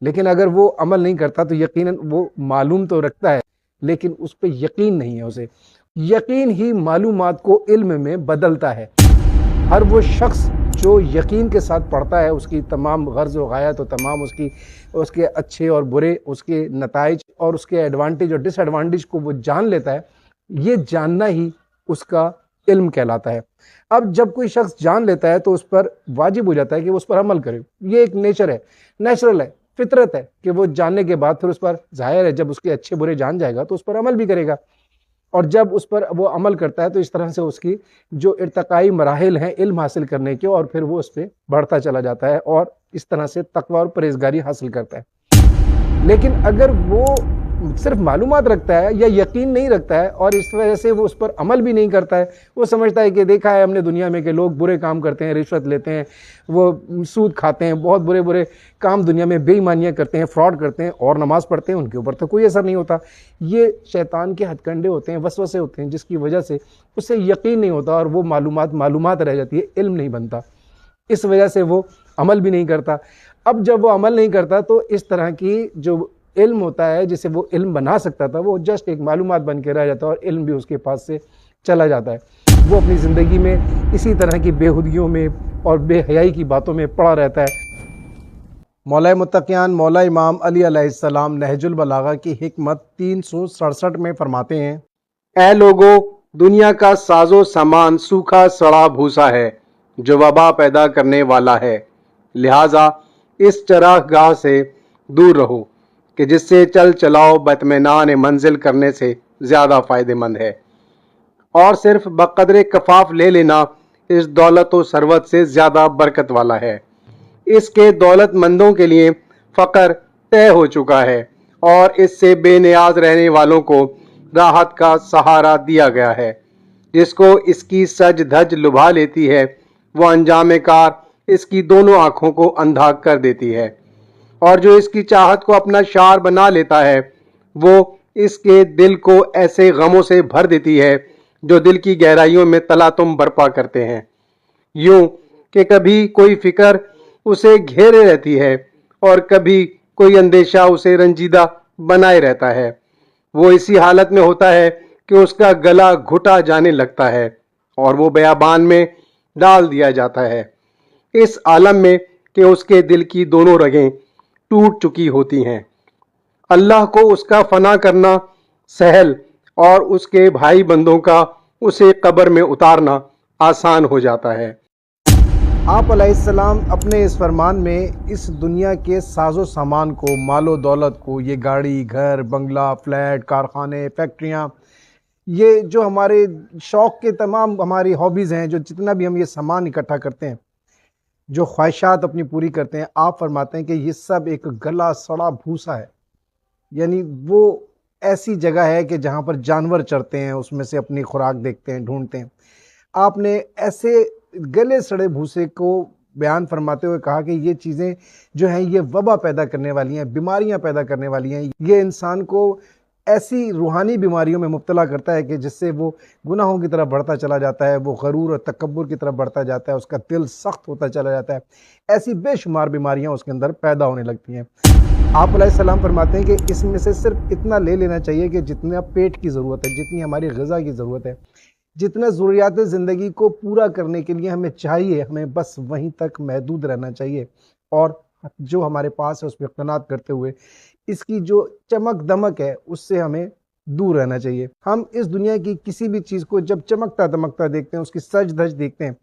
Speaker 1: لیکن اگر وہ عمل نہیں کرتا تو یقیناً وہ معلوم تو رکھتا ہے لیکن اس پہ یقین نہیں ہے اسے۔ یقین ہی معلومات کو علم میں بدلتا ہے۔ ہر وہ شخص جو یقین کے ساتھ پڑھتا ہے، اس کی تمام غرض و غایت اور تمام اس کے اچھے اور برے، اس کے نتائج اور اس کے ایڈوانٹیج اور ڈس ایڈوانٹیج کو وہ جان لیتا ہے، یہ جاننا ہی اس کا علم کہلاتا ہے۔ اب جب کوئی شخص جان لیتا ہے تو اس پر واجب ہو جاتا ہے کہ وہ اس پر عمل کرے۔ یہ ایک نیچر ہے، نیچرل ہے، فطرت ہے کہ وہ جاننے کے بعد پھر اس پر ظاہر ہے جب اس کے اچھے برے جان جائے گا تو اس پر عمل بھی کرے گا، اور جب اس پر وہ عمل کرتا ہے تو اس طرح سے اس کی جو ارتقائی مراحل ہیں علم حاصل کرنے کے، اور پھر وہ اس پہ بڑھتا چلا جاتا ہے اور اس طرح سے تقوی اور پرہیزگاری حاصل کرتا ہے۔ لیکن اگر وہ صرف معلومات رکھتا ہے یا یقین نہیں رکھتا ہے اور اس وجہ سے وہ اس پر عمل بھی نہیں کرتا ہے، وہ سمجھتا ہے کہ دیکھا ہے ہم نے دنیا میں کہ لوگ برے کام کرتے ہیں، رشوت لیتے ہیں، وہ سود کھاتے ہیں، بہت برے برے کام دنیا میں بے ایمانیاں کرتے ہیں، فراڈ کرتے ہیں اور نماز پڑھتے ہیں، ان کے اوپر تو کوئی اثر نہیں ہوتا۔ یہ شیطان کے ہتھ کنڈے ہوتے ہیں، وسوسے ہوتے ہیں، جس کی وجہ سے اسے یقین نہیں ہوتا اور وہ معلومات رہ جاتی ہے، علم نہیں بنتا، اس وجہ سے وہ عمل بھی نہیں کرتا۔ اب جب وہ عمل نہیں کرتا تو اس طرح کی جو علم ہوتا ہے جسے وہ علم بنا سکتا تھا، وہ جسٹ ایک معلومات بن کے رہ جاتا ہے اور علم بھی اس کے پاس سے چلا جاتا ہے۔ وہ اپنی زندگی میں اسی طرح کی بےہودگیوں میں اور بے حیائی کی باتوں میں پڑا رہتا ہے۔ مولا متقیان مولا امام علی علیہ السلام نہج البلاغہ کی حکمت 367 میں فرماتے ہیں،
Speaker 2: اے لوگو، دنیا کا ساز و سامان سوکھا سڑا بھوسا ہے جو وبا پیدا کرنے والا ہے، لہٰذا اس چراغ گاہ سے دور رہو کہ جس سے چل چلاؤ باطمینان منزل کرنے سے زیادہ فائدہ مند ہے، اور صرف بقدر کفاف لے لینا اس دولت و ثروت سے زیادہ برکت والا ہے۔ اس کے دولت مندوں کے لیے فقر طے ہو چکا ہے اور اس سے بے نیاز رہنے والوں کو راحت کا سہارا دیا گیا ہے۔ جس کو اس کی سج دھج لبھا لیتی ہے، وہ انجام کار اس کی دونوں آنکھوں کو اندھا کر دیتی ہے، اور جو اس کی چاہت کو اپنا شعار بنا لیتا ہے، وہ اس کے دل کو ایسے غموں سے بھر دیتی ہے جو دل کی گہرائیوں میں تلاطم برپا کرتے ہیں، یوں کہ کبھی کوئی فکر اسے گھیرے رہتی ہے اور کبھی کوئی اندیشہ اسے رنجیدہ بنائے رہتا ہے۔ وہ اسی حالت میں ہوتا ہے کہ اس کا گلا گھٹا جانے لگتا ہے اور وہ بیابان میں ڈال دیا جاتا ہے، اس عالم میں کہ اس کے دل کی دونوں رگیں ٹوٹ چکی ہوتی ہیں۔ اللہ کو اس کا فنا کرنا سہل اور اس کے بھائی بندوں کا اسے قبر میں اتارنا آسان ہو جاتا ہے۔
Speaker 1: آپ علیہ السلام اپنے اس فرمان میں اس دنیا کے ساز و سامان کو، مال و دولت کو، یہ گاڑی، گھر، بنگلہ، فلیٹ، کارخانے، فیکٹریاں، یہ جو ہمارے شوق کے تمام ہماری ہابیز ہیں، جو جتنا بھی ہم یہ سامان اکٹھا کرتے ہیں، جو خواہشات اپنی پوری کرتے ہیں، آپ فرماتے ہیں کہ یہ سب ایک گلا سڑا بھوسا ہے، یعنی وہ ایسی جگہ ہے کہ جہاں پر جانور چرتے ہیں، اس میں سے اپنی خوراک دیکھتے ہیں، ڈھونڈتے ہیں۔ آپ نے ایسے گلے سڑے بھوسے کو بیان فرماتے ہوئے کہا کہ یہ چیزیں جو ہیں یہ وبا پیدا کرنے والی ہیں، بیماریاں پیدا کرنے والی ہیں، یہ انسان کو ایسی روحانی بیماریوں میں مبتلا کرتا ہے کہ جس سے وہ گناہوں کی طرف بڑھتا چلا جاتا ہے، وہ غرور اور تکبر کی طرف بڑھتا جاتا ہے، اس کا دل سخت ہوتا چلا جاتا ہے، ایسی بے شمار بیماریاں اس کے اندر پیدا ہونے لگتی ہیں۔ آپ علیہ السلام فرماتے ہیں کہ اس میں سے صرف اتنا لے لینا چاہیے کہ جتنا پیٹ کی ضرورت ہے، جتنی ہماری غذا کی ضرورت ہے، جتنے ضروریات زندگی کو پورا کرنے کے لیے ہمیں چاہیے، ہمیں بس وہیں تک محدود رہنا چاہیے، اور جو ہمارے پاس ہے اس پہ قناعت کرتے ہوئے اس کی جو چمک دمک ہے اس سے ہمیں دور رہنا چاہیے۔ ہم اس دنیا کی کسی بھی چیز کو جب چمکتا دمکتا دیکھتے ہیں، اس کی سج دھج دیکھتے ہیں،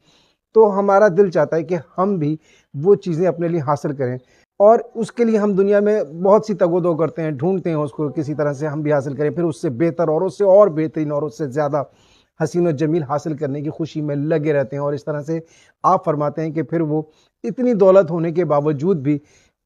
Speaker 1: تو ہمارا دل چاہتا ہے کہ ہم بھی وہ چیزیں اپنے لیے حاصل کریں، اور اس کے لیے ہم دنیا میں بہت سی تگ و دو کرتے ہیں، ڈھونڈتے ہیں اس کو کسی طرح سے ہم بھی حاصل کریں، پھر اس سے بہتر اور اس سے اور بہترین اور اس سے زیادہ حسین و جمیل حاصل کرنے کی خوشی میں لگے رہتے ہیں۔ اور اس طرح سے آپ فرماتے ہیں کہ پھر وہ اتنی دولت ہونے کے باوجود بھی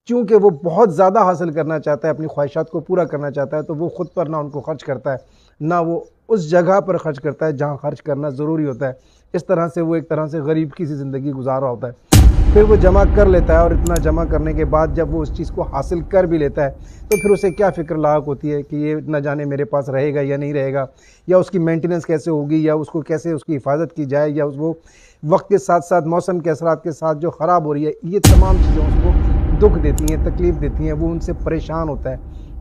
Speaker 1: چونکہ وہ بہت زیادہ حاصل کرنا چاہتا ہے، اپنی خواہشات کو پورا کرنا چاہتا ہے، تو وہ خود پر نہ ان کو خرچ کرتا ہے، نہ وہ اس جگہ پر خرچ کرتا ہے جہاں خرچ کرنا ضروری ہوتا ہے۔ اس طرح سے وہ ایک طرح سے غریب کی سی زندگی گزار رہا ہوتا ہے۔ پھر وہ جمع کر لیتا ہے، اور اتنا جمع کرنے کے بعد جب وہ اس چیز کو حاصل کر بھی لیتا ہے تو پھر اسے کیا فکر لاحق ہوتی ہے کہ یہ نہ جانے میرے پاس رہے گا یا نہیں رہے گا، یا اس کی مینٹیننس کیسے ہوگی، یا اس کو کیسے اس کی حفاظت کی جائے، یا وہ وقت کے ساتھ ساتھ موسم کے اثرات کے ساتھ جو خراب ہو رہی ہے، یہ تمام چیزیں اس کو دکھ دیتی ہیں، تکلیف دیتی ہیں، وہ ان سے پریشان ہوتا ہے،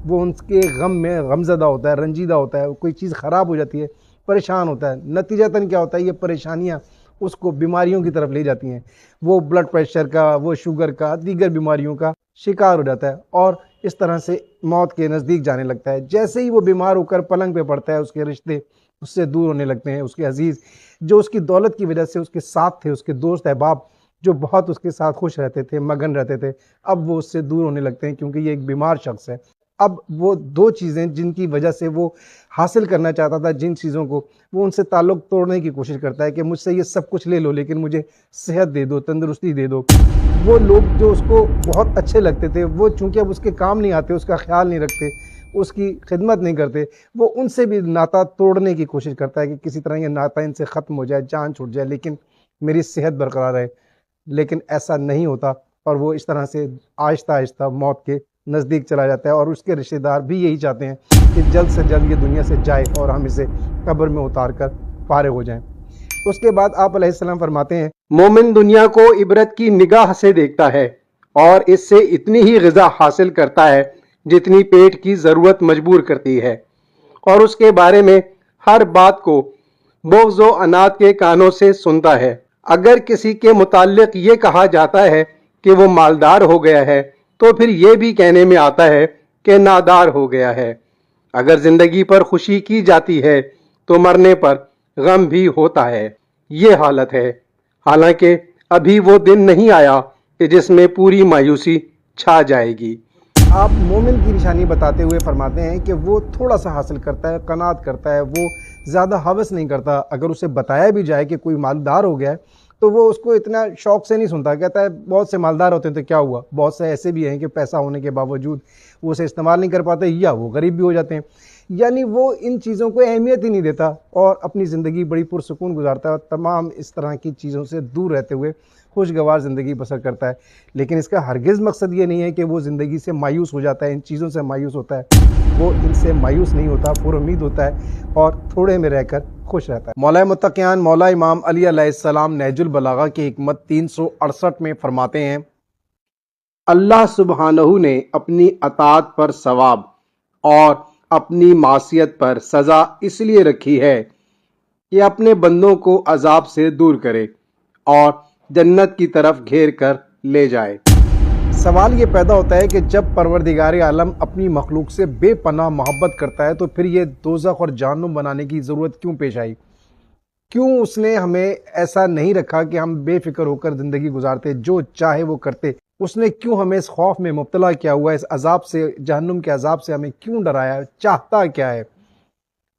Speaker 1: وہ ان کے غم میں غمزدہ ہوتا ہے، رنجیدہ ہوتا ہے، کوئی چیز خراب ہو جاتی ہے پریشان ہوتا ہے۔ نتیجتاً کیا ہوتا ہے، یہ پریشانیاں اس کو بیماریوں کی طرف لے جاتی ہیں، وہ بلڈ پریشر کا، وہ شوگر کا، دیگر بیماریوں کا شکار ہو جاتا ہے، اور اس طرح سے موت کے نزدیک جانے لگتا ہے۔ جیسے ہی وہ بیمار ہو کر پلنگ پہ پڑتا ہے، اس کے رشتے اس سے دور ہونے لگتے ہیں، اس کے عزیز جو اس کی دولت کی وجہ سے اس کے ساتھ تھے، اس کے دوست احباب جو بہت اس کے ساتھ خوش رہتے تھے، مگن رہتے تھے، اب وہ اس سے دور ہونے لگتے ہیں، کیونکہ یہ ایک بیمار شخص ہے۔ اب وہ دو چیزیں جن کی وجہ سے وہ حاصل کرنا چاہتا تھا، جن چیزوں کو، وہ ان سے تعلق توڑنے کی کوشش کرتا ہے کہ مجھ سے یہ سب کچھ لے لو لیکن مجھے صحت دے دو، تندرستی دے دو۔ وہ لوگ جو اس کو بہت اچھے لگتے تھے، وہ چونکہ اب اس کے کام نہیں آتے، اس کا خیال نہیں رکھتے، اس کی خدمت نہیں کرتے، وہ ان سے بھی ناتا توڑنے کی کوشش کرتا ہے کہ کسی طرح یہ ناتا ان سے ختم ہو جائے، جان چھوٹ جائے، لیکن میری صحت برقرار رہے۔ لیکن ایسا نہیں ہوتا، اور وہ اس طرح سے آہستہ آہستہ موت کے نزدیک چلا جاتا ہے، اور اس کے رشتہ دار بھی یہی چاہتے ہیں کہ جلد سے جلد یہ دنیا سے جائے اور ہم اسے قبر میں اتار کر فارغ ہو جائیں۔ اس کے بعد آپ علیہ السلام فرماتے ہیں،
Speaker 2: مومن دنیا کو عبرت کی نگاہ سے دیکھتا ہے اور اس سے اتنی ہی غذا حاصل کرتا ہے جتنی پیٹ کی ضرورت مجبور کرتی ہے، اور اس کے بارے میں ہر بات کو بغض و عناد کے کانوں سے سنتا ہے۔ اگر کسی کے متعلق یہ کہا جاتا ہے کہ وہ مالدار ہو گیا ہے تو پھر یہ بھی کہنے میں آتا ہے کہ نادار ہو گیا ہے۔ اگر زندگی پر خوشی کی جاتی ہے تو مرنے پر غم بھی ہوتا ہے۔ یہ حالت ہے، حالانکہ ابھی وہ دن نہیں آیا کہ جس میں پوری مایوسی چھا جائے گی۔
Speaker 1: آپ مومن کی نشانی بتاتے ہوئے فرماتے ہیں کہ وہ تھوڑا سا حاصل کرتا ہے، قناعت کرتا ہے، وہ زیادہ ہوس نہیں کرتا۔ اگر اسے بتایا بھی جائے کہ کوئی مالدار ہو گیا ہے تو وہ اس کو اتنا شوق سے نہیں سنتا، کہتا ہے بہت سے مالدار ہوتے ہیں تو کیا ہوا، بہت سے ایسے بھی ہیں کہ پیسہ ہونے کے باوجود وہ اسے استعمال نہیں کر پاتے، یا وہ غریب بھی ہو جاتے ہیں۔ یعنی وہ ان چیزوں کو اہمیت ہی نہیں دیتا اور اپنی زندگی بڑی پرسکون گزارتا ہے، اور تمام اس طرح کی چیزوں سے دور رہتے ہوئے خوشگوار زندگی بسر کرتا ہے۔ لیکن اس کا ہرگز مقصد یہ نہیں ہے کہ وہ زندگی سے مایوس ہو جاتا ہے، ان چیزوں سے مایوس ہوتا ہے۔ وہ ان سے مایوس نہیں ہوتا، پر امید ہوتا ہے اور تھوڑے میں رہ کر خوش رہتا ہے۔ مولا متقیان مولا امام علی علیہ السلام نہج البلاغہ کی حکمت 368 میں فرماتے ہیں،
Speaker 2: اللہ سبحانہ نے اپنی اطاعت پر ثواب اور اپنی معصیت پر سزا اس لیے رکھی ہے کہ اپنے بندوں کو عذاب سے دور کرے اور جنت کی طرف گھیر کر لے جائے۔
Speaker 1: سوال یہ پیدا ہوتا ہے کہ جب پروردگار عالم اپنی مخلوق سے بے پناہ محبت کرتا ہے تو پھر یہ دوزخ اور جہنم بنانے کی ضرورت کیوں پیش آئی؟ کیوں اس نے ہمیں ایسا نہیں رکھا کہ ہم بے فکر ہو کر زندگی گزارتے، جو چاہے وہ کرتے؟ اس نے کیوں ہمیں اس خوف میں مبتلا کیا ہوا ہے، اس عذاب سے، جہنم کے عذاب سے ہمیں کیوں ڈرایا ہے؟ چاہتا کیا ہے؟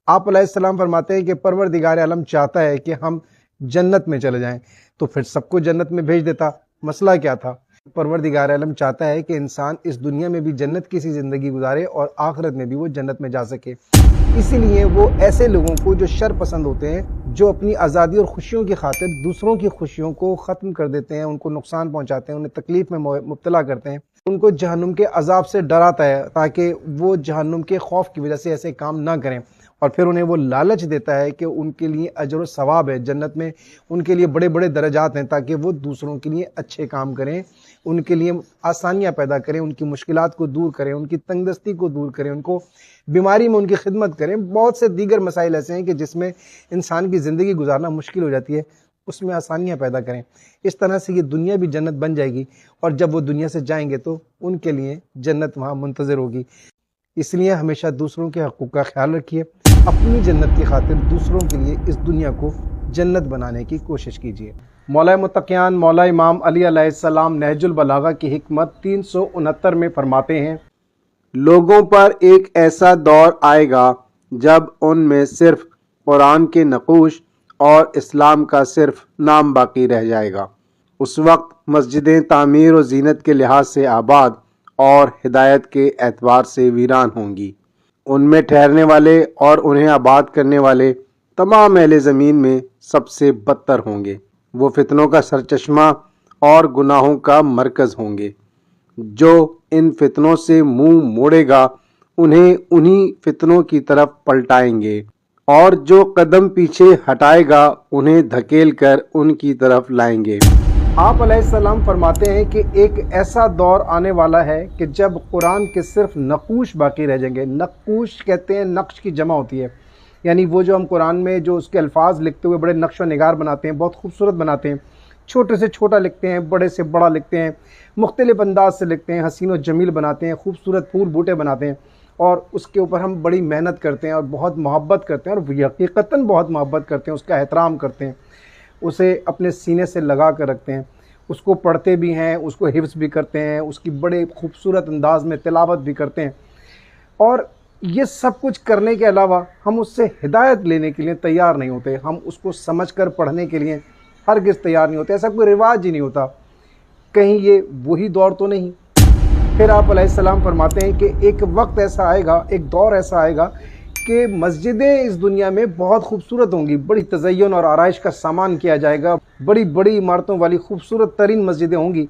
Speaker 1: آپ علیہ السلام فرماتے ہیں کہ پروردگار عالم چاہتا ہے کہ ہم جنت میں چلے جائیں، تو پھر سب کو جنت میں بھیج دیتا، مسئلہ کیا تھا؟ پروردگار عالم چاہتا ہے کہ انسان اس دنیا میں بھی جنت کی سی زندگی گزارے اور آخرت میں بھی وہ جنت میں جا سکے۔ اسی لیے وہ ایسے لوگوں کو جو شر پسند ہوتے ہیں، جو اپنی آزادی اور خوشیوں کی خاطر دوسروں کی خوشیوں کو ختم کر دیتے ہیں، ان کو نقصان پہنچاتے ہیں، انہیں تکلیف میں مبتلا کرتے ہیں، ان کو جہنم کے عذاب سے ڈراتا ہے تاکہ وہ جہنم کے خوف کی وجہ سے ایسے کام نہ کریں، اور پھر انہیں وہ لالچ دیتا ہے کہ ان کے لیے اجر و ثواب ہے، جنت میں ان کے لیے بڑے بڑے درجات ہیں، تاکہ وہ دوسروں کے لیے اچھے کام کریں، ان کے لیے آسانیاں پیدا کریں، ان کی مشکلات کو دور کریں، ان کی تنگ دستی کو دور کریں، ان کو بیماری میں ان کی خدمت کریں۔ بہت سے دیگر مسائل ایسے ہیں کہ جس میں انسان کی زندگی گزارنا مشکل ہو جاتی ہے، اس میں آسانیاں پیدا کریں۔ اس طرح سے یہ دنیا بھی جنت بن جائے گی، اور جب وہ دنیا سے جائیں گے تو ان کے لیے جنت وہاں منتظر ہوگی۔ اس لیے ہمیشہ دوسروں کے حقوق کا خیال رکھیے، اپنی جنت کی خاطر دوسروں کے لیے اس دنیا کو جنت بنانے کی کوشش کیجیے۔ مولا متقیان مولا امام علی علیہ السلام نہج البلاغہ کی حکمت 369 میں فرماتے ہیں،
Speaker 2: لوگوں پر ایک ایسا دور آئے گا جب ان میں صرف قرآن کے نقوش اور اسلام کا صرف نام باقی رہ جائے گا۔ اس وقت مسجدیں تعمیر و زینت کے لحاظ سے آباد اور ہدایت کے اعتبار سے ویران ہوں گی۔ ان میں ٹھہرنے والے اور انہیں آباد کرنے والے تمام اہل زمین میں سب سے بدتر ہوں گے۔ وہ فتنوں کا سرچشمہ اور گناہوں کا مرکز ہوں گے۔ جو ان فتنوں سے منہ موڑے گا انہیں انہی فتنوں کی طرف پلٹائیں گے، اور جو قدم پیچھے ہٹائے گا انہیں دھکیل کر ان کی طرف لائیں گے۔
Speaker 1: آپ علیہ السلام فرماتے ہیں کہ ایک ایسا دور آنے والا ہے کہ جب قرآن کے صرف نقوش باقی رہ جائیں گے۔ نقوش کہتے ہیں، نقش کی جمع ہوتی ہے، یعنی وہ جو ہم قرآن میں جو اس کے الفاظ لکھتے ہوئے بڑے نقش و نگار بناتے ہیں، بہت خوبصورت بناتے ہیں، چھوٹے سے چھوٹا لکھتے ہیں، بڑے سے بڑا لکھتے ہیں، مختلف انداز سے لکھتے ہیں، حسین و جمیل بناتے ہیں، خوبصورت پھول بوٹے بناتے ہیں، اور اس کے اوپر ہم بڑی محنت کرتے ہیں اور بہت محبت کرتے ہیں، اور حقیقتاً بہت محبت کرتے ہیں، اس کا احترام کرتے ہیں، اسے اپنے سینے سے لگا کر رکھتے ہیں، اس کو پڑھتے بھی ہیں، اس کو حفظ بھی کرتے ہیں، اس کی بڑے خوبصورت انداز میں تلاوت بھی کرتے ہیں، اور یہ سب کچھ کرنے کے علاوہ ہم اس سے ہدایت لینے کے لیے تیار نہیں ہوتے، ہم اس کو سمجھ کر پڑھنے کے لیے ہرگز تیار نہیں ہوتے، ایسا کوئی رواج ہی نہیں ہوتا۔ کہیں یہ وہی دور تو نہیں پھر آپ علیہ السلام فرماتے ہیں کہ ایک وقت ایسا آئے گا، ایک دور ایسا آئے گا کہ مسجدیں اس دنیا میں بہت خوبصورت ہوں گی، بڑی تزئین اور آرائش کا سامان کیا جائے گا، بڑی بڑی عمارتوں والی خوبصورت ترین مسجدیں ہوں گی،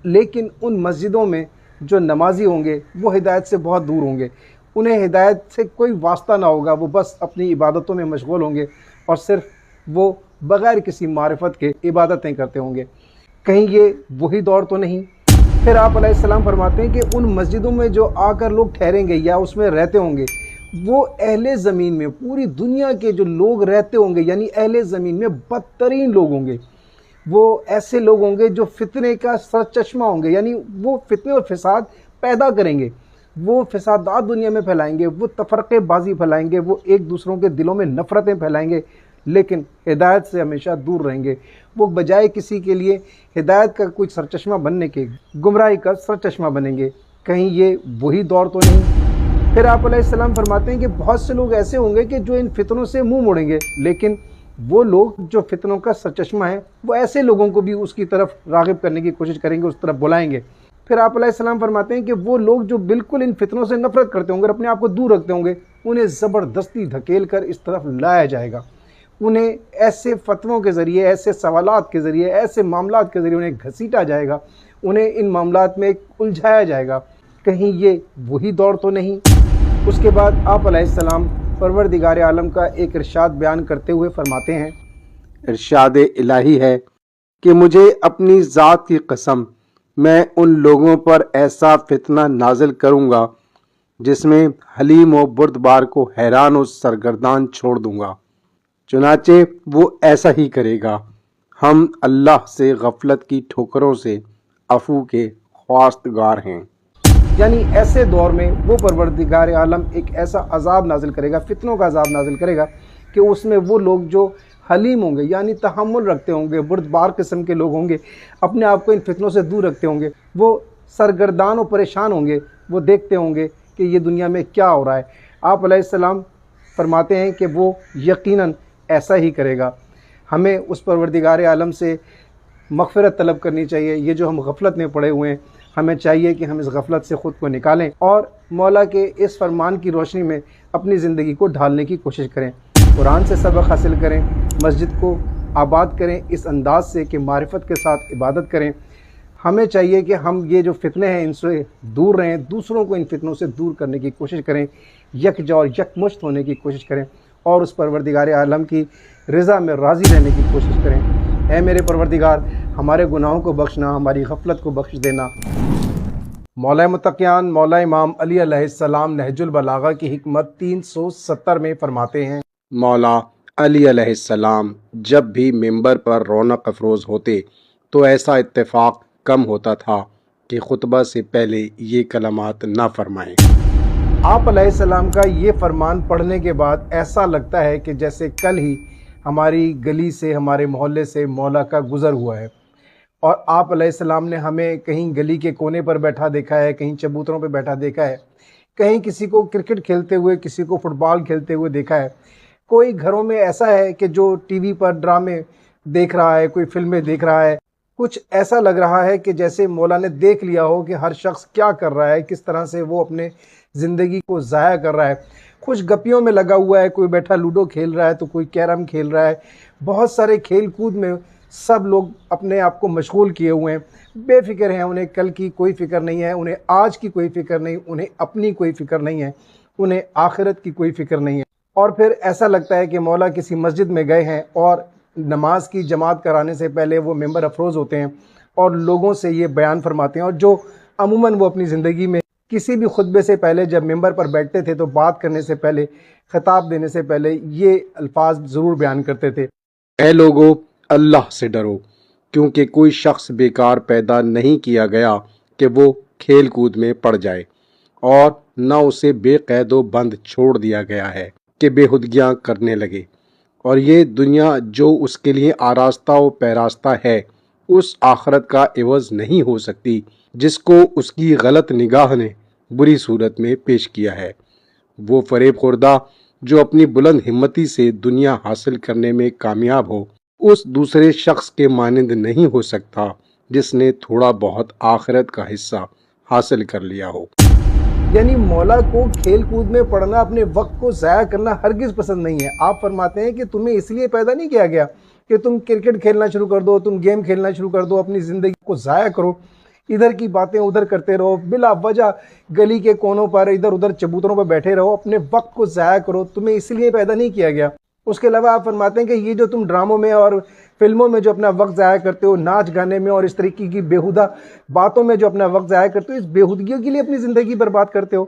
Speaker 1: لیکن ان مسجدوں میں جو نمازی ہوں گے وہ ہدایت سے بہت دور ہوں گے، انہیں ہدایت سے کوئی واسطہ نہ ہوگا، وہ بس اپنی عبادتوں میں مشغول ہوں گے اور صرف وہ بغیر کسی معرفت کے عبادتیں کرتے ہوں گے۔ کہیں یہ وہی دور تو نہیں؟ پھر آپ علیہ السلام فرماتے ہیں کہ ان مسجدوں میں جو آ کر لوگ ٹھہریں گے یا اس میں رہتے ہوں گے، وہ اہل زمین میں، پوری دنیا کے جو لوگ رہتے ہوں گے، یعنی اہل زمین میں بدترین لوگ ہوں گے، وہ ایسے لوگ ہوں گے جو فتنے کا سرچشمہ ہوں گے، یعنی وہ فتنے اور فساد پیدا کریں گے، وہ فسادات دنیا میں پھیلائیں گے، وہ تفرقے بازی پھیلائیں گے، وہ ایک دوسروں کے دلوں میں نفرتیں پھیلائیں گے، لیکن ہدایت سے ہمیشہ دور رہیں گے۔ وہ بجائے کسی کے لیے ہدایت کا کوئی سرچشمہ بننے کے، گمراہی کا سرچشمہ بنیں گے۔ کہیں یہ وہی دور تو نہیں؟ پھر آپ علیہ السلام فرماتے ہیں کہ بہت سے لوگ ایسے ہوں گے کہ جو ان فتنوں سے منہ موڑیں گے، لیکن وہ لوگ جو فتنوں کا سرچشمہ ہیں وہ ایسے لوگوں کو بھی اس کی طرف راغب کرنے کی کوشش کریں گے، اس طرف بلائیں گے۔ پھر آپ علیہ السلام فرماتے ہیں کہ وہ لوگ جو بالکل ان فتنوں سے نفرت کرتے ہوں گے اور اپنے آپ کو دور رکھتے ہوں گے، انہیں زبردستی دھکیل کر اس طرف لایا جائے گا، انہیں ایسے فتووں کے ذریعے، ایسے سوالات کے ذریعے، ایسے معاملات کے ذریعے انہیں گھسیٹا جائے گا، انہیں ان معاملات میں الجھایا جائے گا۔ کہیں یہ وہی دور تو نہیں؟ اس کے بعد آپ علیہ السلام پروردگار عالم کا ایک ارشاد بیان کرتے ہوئے فرماتے ہیں،
Speaker 2: ارشاد الہی ہے کہ مجھے اپنی ذات کی قسم، میں ان لوگوں پر ایسا فتنہ نازل کروں گا جس میں حلیم و بردبار کو حیران و سرگردان چھوڑ دوں گا، چنانچہ وہ ایسا ہی کرے گا۔ ہم اللہ سے غفلت کی ٹھوکروں سے عفو کے خواستگار ہیں۔
Speaker 1: یعنی ایسے دور میں وہ پروردگار عالم ایک ایسا عذاب نازل کرے گا، فتنوں کا عذاب نازل کرے گا کہ اس میں وہ لوگ جو حلیم ہوں گے، یعنی تحمل رکھتے ہوں گے، بردبار قسم کے لوگ ہوں گے، اپنے آپ کو ان فتنوں سے دور رکھتے ہوں گے، وہ سرگردان و پریشان ہوں گے، وہ دیکھتے ہوں گے کہ یہ دنیا میں کیا ہو رہا ہے۔ آپ علیہ السلام فرماتے ہیں کہ وہ یقیناً ایسا ہی کرے گا۔ ہمیں اس پروردگار عالم سے مغفرت طلب کرنی چاہیے۔ یہ جو ہم غفلت میں پڑے ہوئے ہیں، ہمیں چاہیے کہ ہم اس غفلت سے خود کو نکالیں اور مولا کے اس فرمان کی روشنی میں اپنی زندگی کو ڈھالنے کی کوشش کریں، قرآن سے سبق حاصل کریں، مسجد کو آباد کریں اس انداز سے کہ معرفت کے ساتھ عبادت کریں۔ ہمیں چاہیے کہ ہم یہ جو فتنے ہیں ان سے دور رہیں، دوسروں کو ان فتنوں سے دور کرنے کی کوشش کریں، یکجا اور یکمشت ہونے کی کوشش کریں اور اس پروردگار عالم کی رضا میں راضی رہنے کی کوشش کریں۔ اے میرے پروردگار، ہمارے گناہوں کو بخشنا، ہماری غفلت کو بخش دینا۔ مولا متقیان مولا امام علی علیہ السلام نہج البلاغہ کی حکمت 370 میں فرماتے ہیں،
Speaker 2: مولا علی علیہ السلام جب بھی ممبر پر رونق افروز ہوتے تو ایسا اتفاق کم ہوتا تھا کہ خطبہ سے پہلے یہ کلمات نہ فرمائیں۔
Speaker 1: آپ علیہ السلام کا یہ فرمان پڑھنے کے بعد ایسا لگتا ہے کہ جیسے کل ہی ہماری گلی سے، ہمارے محلے سے مولا کا گزر ہوا ہے، اور آپ علیہ السلام نے ہمیں کہیں گلی کے کونے پر بیٹھا دیکھا ہے، کہیں چبوتروں پہ بیٹھا دیکھا ہے، کہیں کسی کو کرکٹ کھیلتے ہوئے، کسی کو فٹ بال کھیلتے ہوئے دیکھا ہے، کوئی گھروں میں ایسا ہے کہ جو ٹی وی پر ڈرامے دیکھ رہا ہے، کوئی فلمیں دیکھ رہا ہے۔ کچھ ایسا لگ رہا ہے کہ جیسے مولا نے دیکھ لیا ہو کہ ہر شخص کیا کر رہا ہے، کس طرح سے وہ اپنے زندگی کو ضائع کر رہا ہے۔ کچھ گپیوں میں لگا ہوا ہے، کوئی بیٹھا لوڈو کھیل رہا ہے تو کوئی کیرم کھیل رہا ہے، بہت سارے کھیل کود میں سب لوگ اپنے آپ کو مشغول کیے ہوئے ہیں، بے فکر ہیں، انہیں کل کی کوئی فکر نہیں ہے، انہیں آج کی کوئی فکر نہیں، انہیں اپنی کوئی فکر نہیں ہے، انہیں آخرت کی کوئی فکر نہیں ہے۔ اور پھر ایسا لگتا ہے کہ مولا کسی مسجد میں گئے ہیں اور نماز کی جماعت کرانے سے پہلے وہ ممبر افروز ہوتے ہیں اور لوگوں سے یہ بیان فرماتے ہیں، اور جو عموماً وہ اپنی زندگی میں کسی بھی خطبے سے پہلے جب ممبر پر بیٹھتے تھے تو بات کرنے سے پہلے، خطاب دینے سے پہلے یہ الفاظ ضرور بیان کرتے تھے،
Speaker 2: اے لوگو، اللہ سے ڈرو، کیونکہ کوئی شخص بیکار پیدا نہیں کیا گیا کہ وہ کھیل کود میں پڑ جائے، اور نہ اسے بے قید و بند چھوڑ دیا گیا ہے کہ بے ہدگیاں کرنے لگے، اور یہ دنیا جو اس کے لیے آراستہ و پیراستہ ہے اس آخرت کا عوض نہیں ہو سکتی جس کو اس کی غلط نگاہ نے بری صورت میں پیش کیا ہے۔ وہ فریب خوردہ جو اپنی بلند ہمتی سے دنیا حاصل کرنے میں کامیاب ہو، اس دوسرے شخص کے مانند نہیں ہو سکتا جس نے تھوڑا بہت آخرت کا حصہ حاصل کر لیا ہو۔
Speaker 1: یعنی مولا کو کھیل کود میں پڑھنا، اپنے وقت کو ضائع کرنا ہرگز پسند نہیں ہے۔ آپ فرماتے ہیں کہ تمہیں اس لیے پیدا نہیں کیا گیا کہ تم کرکٹ کھیلنا شروع کر دو، تم گیم کھیلنا شروع کر دو، اپنی زندگی کو ضائع کرو، ادھر کی باتیں ادھر کرتے رہو، بلا وجہ گلی کے کونوں پر ادھر ادھر چبوتروں پر بیٹھے رہو، اپنے وقت کو ضائع کرو، تمہیں اس لیے پیدا نہیں کیا گیا۔ اس کے علاوہ آپ فرماتے ہیں کہ یہ جو تم ڈراموں میں اور فلموں میں جو اپنا وقت ضائع کرتے ہو، ناچ گانے میں اور اس طریقے کی بیہودہ باتوں میں جو اپنا وقت ضائع کرتے ہو، اس بیہودگیوں کے لیے اپنی زندگی برباد کرتے ہو۔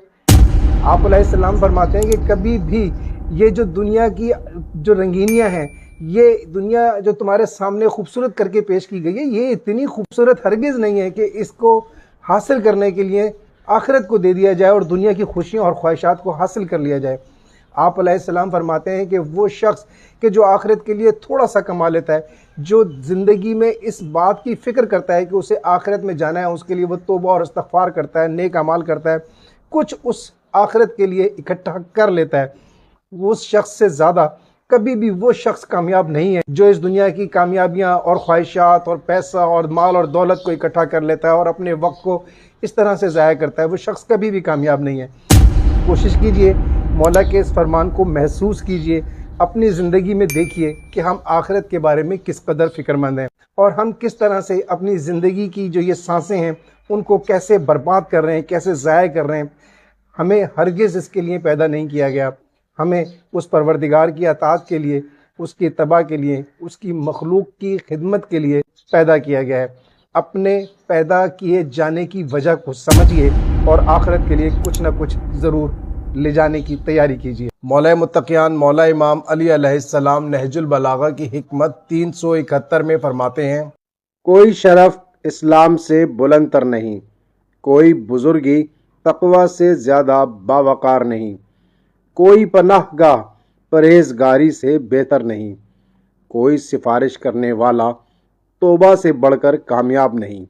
Speaker 1: آپ علیہ السلام فرماتے ہیں کہ کبھی بھی یہ جو دنیا کی جو رنگینیاں ہیں، یہ دنیا جو تمہارے سامنے خوبصورت کر کے پیش کی گئی ہے، یہ اتنی خوبصورت ہرگز نہیں ہے کہ اس کو حاصل کرنے کے لیے آخرت کو دے دیا جائے اور دنیا کی خوشیوں اور خواہشات کو حاصل کر لیا جائے۔ آپ علیہ السلام فرماتے ہیں کہ وہ شخص کہ جو آخرت کے لیے تھوڑا سا کما لیتا ہے، جو زندگی میں اس بات کی فکر کرتا ہے کہ اسے آخرت میں جانا ہے، اس کے لیے وہ توبہ اور استغفار کرتا ہے، نیک اعمال کرتا ہے، کچھ اس آخرت کے لیے اکٹھا کر لیتا ہے، اس شخص سے زیادہ کبھی بھی وہ شخص کامیاب نہیں ہے جو اس دنیا کی کامیابیاں اور خواہشات اور پیسہ اور مال اور دولت کو اکٹھا کر لیتا ہے اور اپنے وقت کو اس طرح سے ضائع کرتا ہے۔ وہ شخص کبھی بھی کامیاب نہیں ہے۔ کوشش کیجئے مولا کے اس فرمان کو محسوس کیجئے، اپنی زندگی میں دیکھیے کہ ہم آخرت کے بارے میں کس قدر فکر مند ہیں اور ہم کس طرح سے اپنی زندگی کی جو یہ سانسیں ہیں ان کو کیسے برباد کر رہے ہیں، کیسے ضائع کر رہے ہیں۔ ہمیں ہرگز اس کے لیے پیدا نہیں کیا گیا، ہمیں اس پروردگار کی اطاعت کے لیے، اس کی اتباع کے لیے، اس کی مخلوق کی خدمت کے لیے پیدا کیا گیا ہے۔ اپنے پیدا کیے جانے کی وجہ کو سمجھیے اور آخرت کے لیے کچھ نہ کچھ ضرور لے جانے کی تیاری کیجیے۔ مولا متقیان مولا امام علی علیہ السلام نہج البلاغہ کی حکمت 371 میں فرماتے ہیں،
Speaker 2: کوئی شرف اسلام سے بلند تر نہیں، کوئی بزرگی تقوی سے زیادہ باوقار نہیں، کوئی پناہ گاہ پرہیزگاری سے بہتر نہیں، کوئی سفارش کرنے والا توبہ سے بڑھ کر کامیاب نہیں،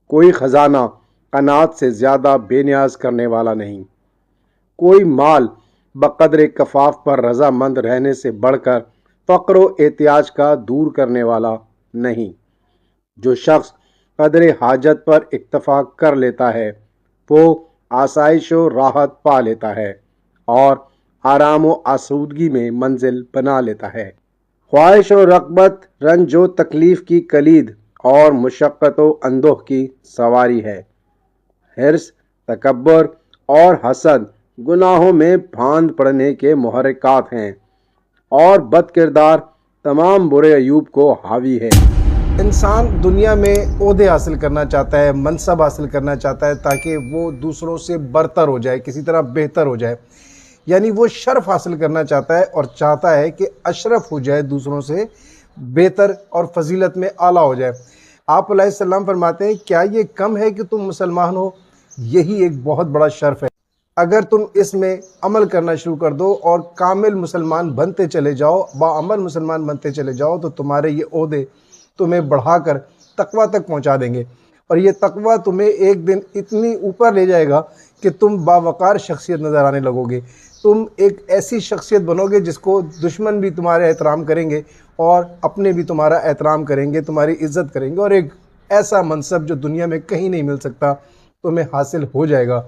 Speaker 2: کوئی خزانہ قناعت سے زیادہ بے نیاز کرنے والا نہیں، کوئی مال بقدر کفاف پر رضامند رہنے سے بڑھ کر فقر و احتیاج کا دور کرنے والا نہیں۔ جو شخص قدر حاجت پر اکتفا کر لیتا ہے وہ آسائش و راحت پا لیتا ہے اور آرام و آسودگی میں منزل بنا لیتا ہے۔ خواہش و رغبت رنج و تکلیف کی کلید اور مشقت و اندوہ کی سواری ہے۔ حرص، تکبر اور حسد گناہوں میں پھاند پڑنے کے محرکات ہیں اور بد کردار تمام برے عیوب کو حاوی ہے۔
Speaker 1: انسان دنیا میں عہدے حاصل کرنا چاہتا ہے، منصب حاصل کرنا چاہتا ہے تاکہ وہ دوسروں سے برتر ہو جائے، کسی طرح بہتر ہو جائے، یعنی وہ شرف حاصل کرنا چاہتا ہے اور چاہتا ہے کہ اشرف ہو جائے، دوسروں سے بہتر اور فضیلت میں اعلیٰ ہو جائے۔ آپ علیہ السلام فرماتے ہیں کیا یہ کم ہے کہ تم مسلمان ہو؟ یہی ایک بہت بڑا شرف ہے۔ اگر تم اس میں عمل کرنا شروع کر دو اور کامل مسلمان بنتے چلے جاؤ، باعمل مسلمان بنتے چلے جاؤ، تو تمہارے یہ عہدے تمہیں بڑھا کر تقویٰ تک پہنچا دیں گے اور یہ تقویٰ تمہیں ایک دن اتنی اوپر لے جائے گا کہ تم باوقار شخصیت نظر آنے لگو گے۔ تم ایک ایسی شخصیت بنو گے جس کو دشمن بھی تمہارے احترام کریں گے اور اپنے بھی تمہارا احترام کریں گے، تمہاری عزت کریں گے، اور ایک ایسا منصب جو دنیا میں کہیں نہیں مل سکتا تمہیں حاصل ہو جائے گا۔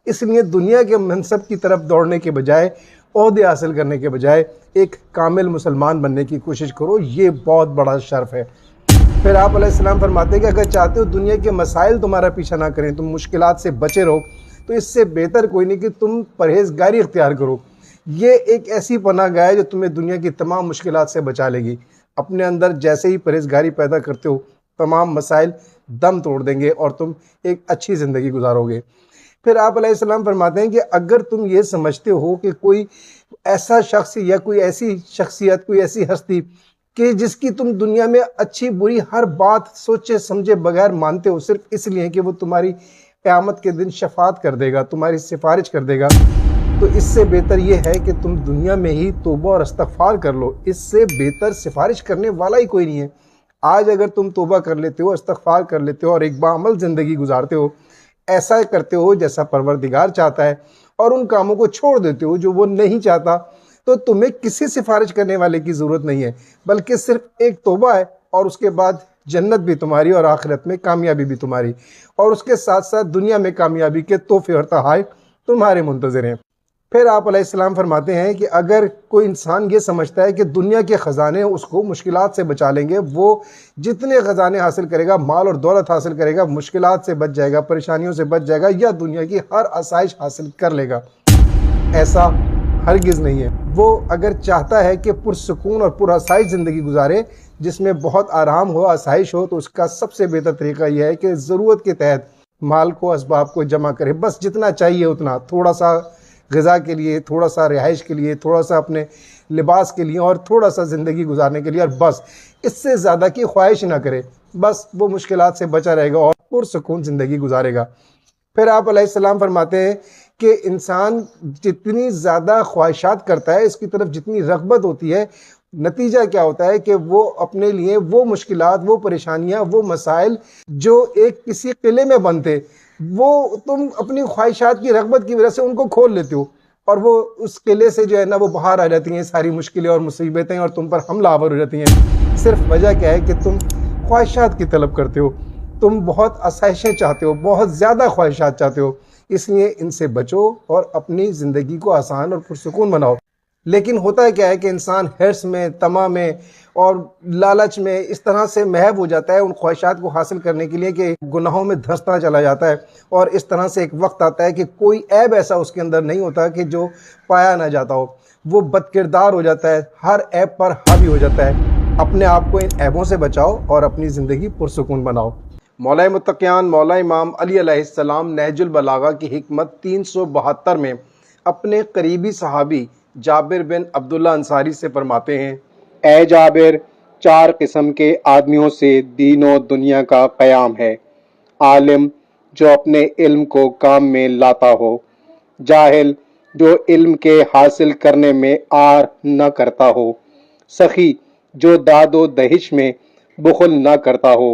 Speaker 1: اس لیے دنیا کے منصب کی طرف دوڑنے کے بجائے، عہدے حاصل کرنے کے بجائے ایک کامل مسلمان بننے کی کوشش کرو، یہ بہت بڑا شرف ہے۔ پھر آپ علیہ السلام فرماتے ہیں کہ اگر چاہتے ہو دنیا کے مسائل تمہارا پیچھا نہ کریں، تم مشکلات سے بچے رہو، تو اس سے بہتر کوئی نہیں کہ تم پرہیزگاری اختیار کرو۔ یہ ایک ایسی پناہ گاہ ہے جو تمہیں دنیا کی تمام مشکلات سے بچا لے گی۔ اپنے اندر جیسے ہی پرہیزگاری پیدا کرتے ہو، تمام مسائل دم توڑ دیں گے اور تم ایک اچھی زندگی گزارو گے۔ پھر آپ علیہ السلام فرماتے ہیں کہ اگر تم یہ سمجھتے ہو کہ کوئی ایسا شخص یا کوئی ایسی شخصیت، کوئی ایسی ہستی کہ جس کی تم دنیا میں اچھی بری ہر بات سوچے سمجھے بغیر مانتے ہو، صرف اس لیے کہ وہ تمہاری قیامت کے دن شفاعت کر دے گا، تمہاری سفارش کر دے گا، تو اس سے بہتر یہ ہے کہ تم دنیا میں ہی توبہ اور استغفار کر لو۔ اس سے بہتر سفارش کرنے والا ہی کوئی نہیں ہے۔ آج اگر تم توبہ کر لیتے ہو، استغفار کر لیتے ہو اور ایک باعمل زندگی گزارتے ہو، ایسا کرتے ہو جیسا پروردگار چاہتا ہے، اور ان کاموں کو چھوڑ دیتے ہو جو وہ نہیں چاہتا، تو تمہیں کسی سفارش کرنے والے کی ضرورت نہیں ہے، بلکہ صرف ایک توبہ ہے اور اس کے بعد جنت بھی تمہاری اور آخرت میں کامیابی بھی تمہاری، اور اس کے ساتھ ساتھ دنیا میں کامیابی کے تحفے اور تحائف تمہارے منتظر ہیں۔ پھر آپ علیہ السلام فرماتے ہیں کہ اگر کوئی انسان یہ سمجھتا ہے کہ دنیا کے خزانے اس کو مشکلات سے بچا لیں گے، وہ جتنے خزانے حاصل کرے گا، مال اور دولت حاصل کرے گا، مشکلات سے بچ جائے گا، پریشانیوں سے بچ جائے گا، یا دنیا کی ہر آسائش حاصل کر لے گا، ایسا ہرگز نہیں ہے۔ وہ اگر چاہتا ہے کہ پرسکون اور پرآسائش زندگی گزارے جس میں بہت آرام ہو، آسائش ہو، تو اس کا سب سے بہتر طریقہ یہ ہے کہ ضرورت کے تحت مال کو، اسباب کو جمع کرے، بس جتنا چاہیے اتنا، تھوڑا سا غذا کے لیے، تھوڑا سا رہائش کے لیے، تھوڑا سا اپنے لباس کے لیے، اور تھوڑا سا زندگی گزارنے کے لیے، اور بس اس سے زیادہ کی خواہش نہ کرے، بس وہ مشکلات سے بچا رہے گا اور پرسکون زندگی گزارے گا۔ پھر آپ علیہ السلام فرماتے ہیں کہ انسان جتنی زیادہ خواہشات کرتا ہے، اس کی طرف جتنی رغبت ہوتی ہے، نتیجہ کیا ہوتا ہے کہ وہ اپنے لیے وہ مشکلات، وہ پریشانیاں، وہ مسائل جو ایک کسی قلعے میں بنتے، وہ تم اپنی خواہشات کی رغبت کی وجہ سے ان کو کھول لیتے ہو، اور وہ اس قلعے سے جو ہے نا وہ باہر آ جاتی ہیں ساری مشکلیں اور مصیبتیں، اور تم پر حملہ آور ہو جاتی ہیں۔ صرف وجہ کیا ہے کہ تم خواہشات کی طلب کرتے ہو، تم بہت آسائشیں چاہتے ہو، بہت زیادہ خواہشات چاہتے ہو، اس لیے ان سے بچو اور اپنی زندگی کو آسان اور پرسکون بناؤ۔ لیکن ہوتا کیا ہے کہ انسان حرص میں، طمع میں اور لالچ میں اس طرح سے محو ہو جاتا ہے ان خواہشات کو حاصل کرنے کے لیے کہ گناہوں میں دھنستا چلا جاتا ہے، اور اس طرح سے ایک وقت آتا ہے کہ کوئی عیب ایسا اس کے اندر نہیں ہوتا کہ جو پایا نہ جاتا ہو، وہ بد کردار ہو جاتا ہے، ہر عیب پر حاوی ہو جاتا ہے۔ اپنے آپ کو ان عیبوں سے بچاؤ اور اپنی زندگی پرسکون بناؤ۔ مولا متقیان مولا امام علی علیہ السلام نہج البلاغہ کی حکمت 372 میں اپنے قریبی صحابی جابر بن عبداللہ انصاری سے فرماتے ہیں،
Speaker 2: اے جابر، 4 قسم کے آدمیوں سے دین و دنیا کا قیام ہے: عالم جو اپنے علم کو کام میں لاتا ہو، جاہل جو علم کے حاصل کرنے میں آر نہ کرتا ہو، سخی جو داد و دہش میں بخل نہ کرتا ہو،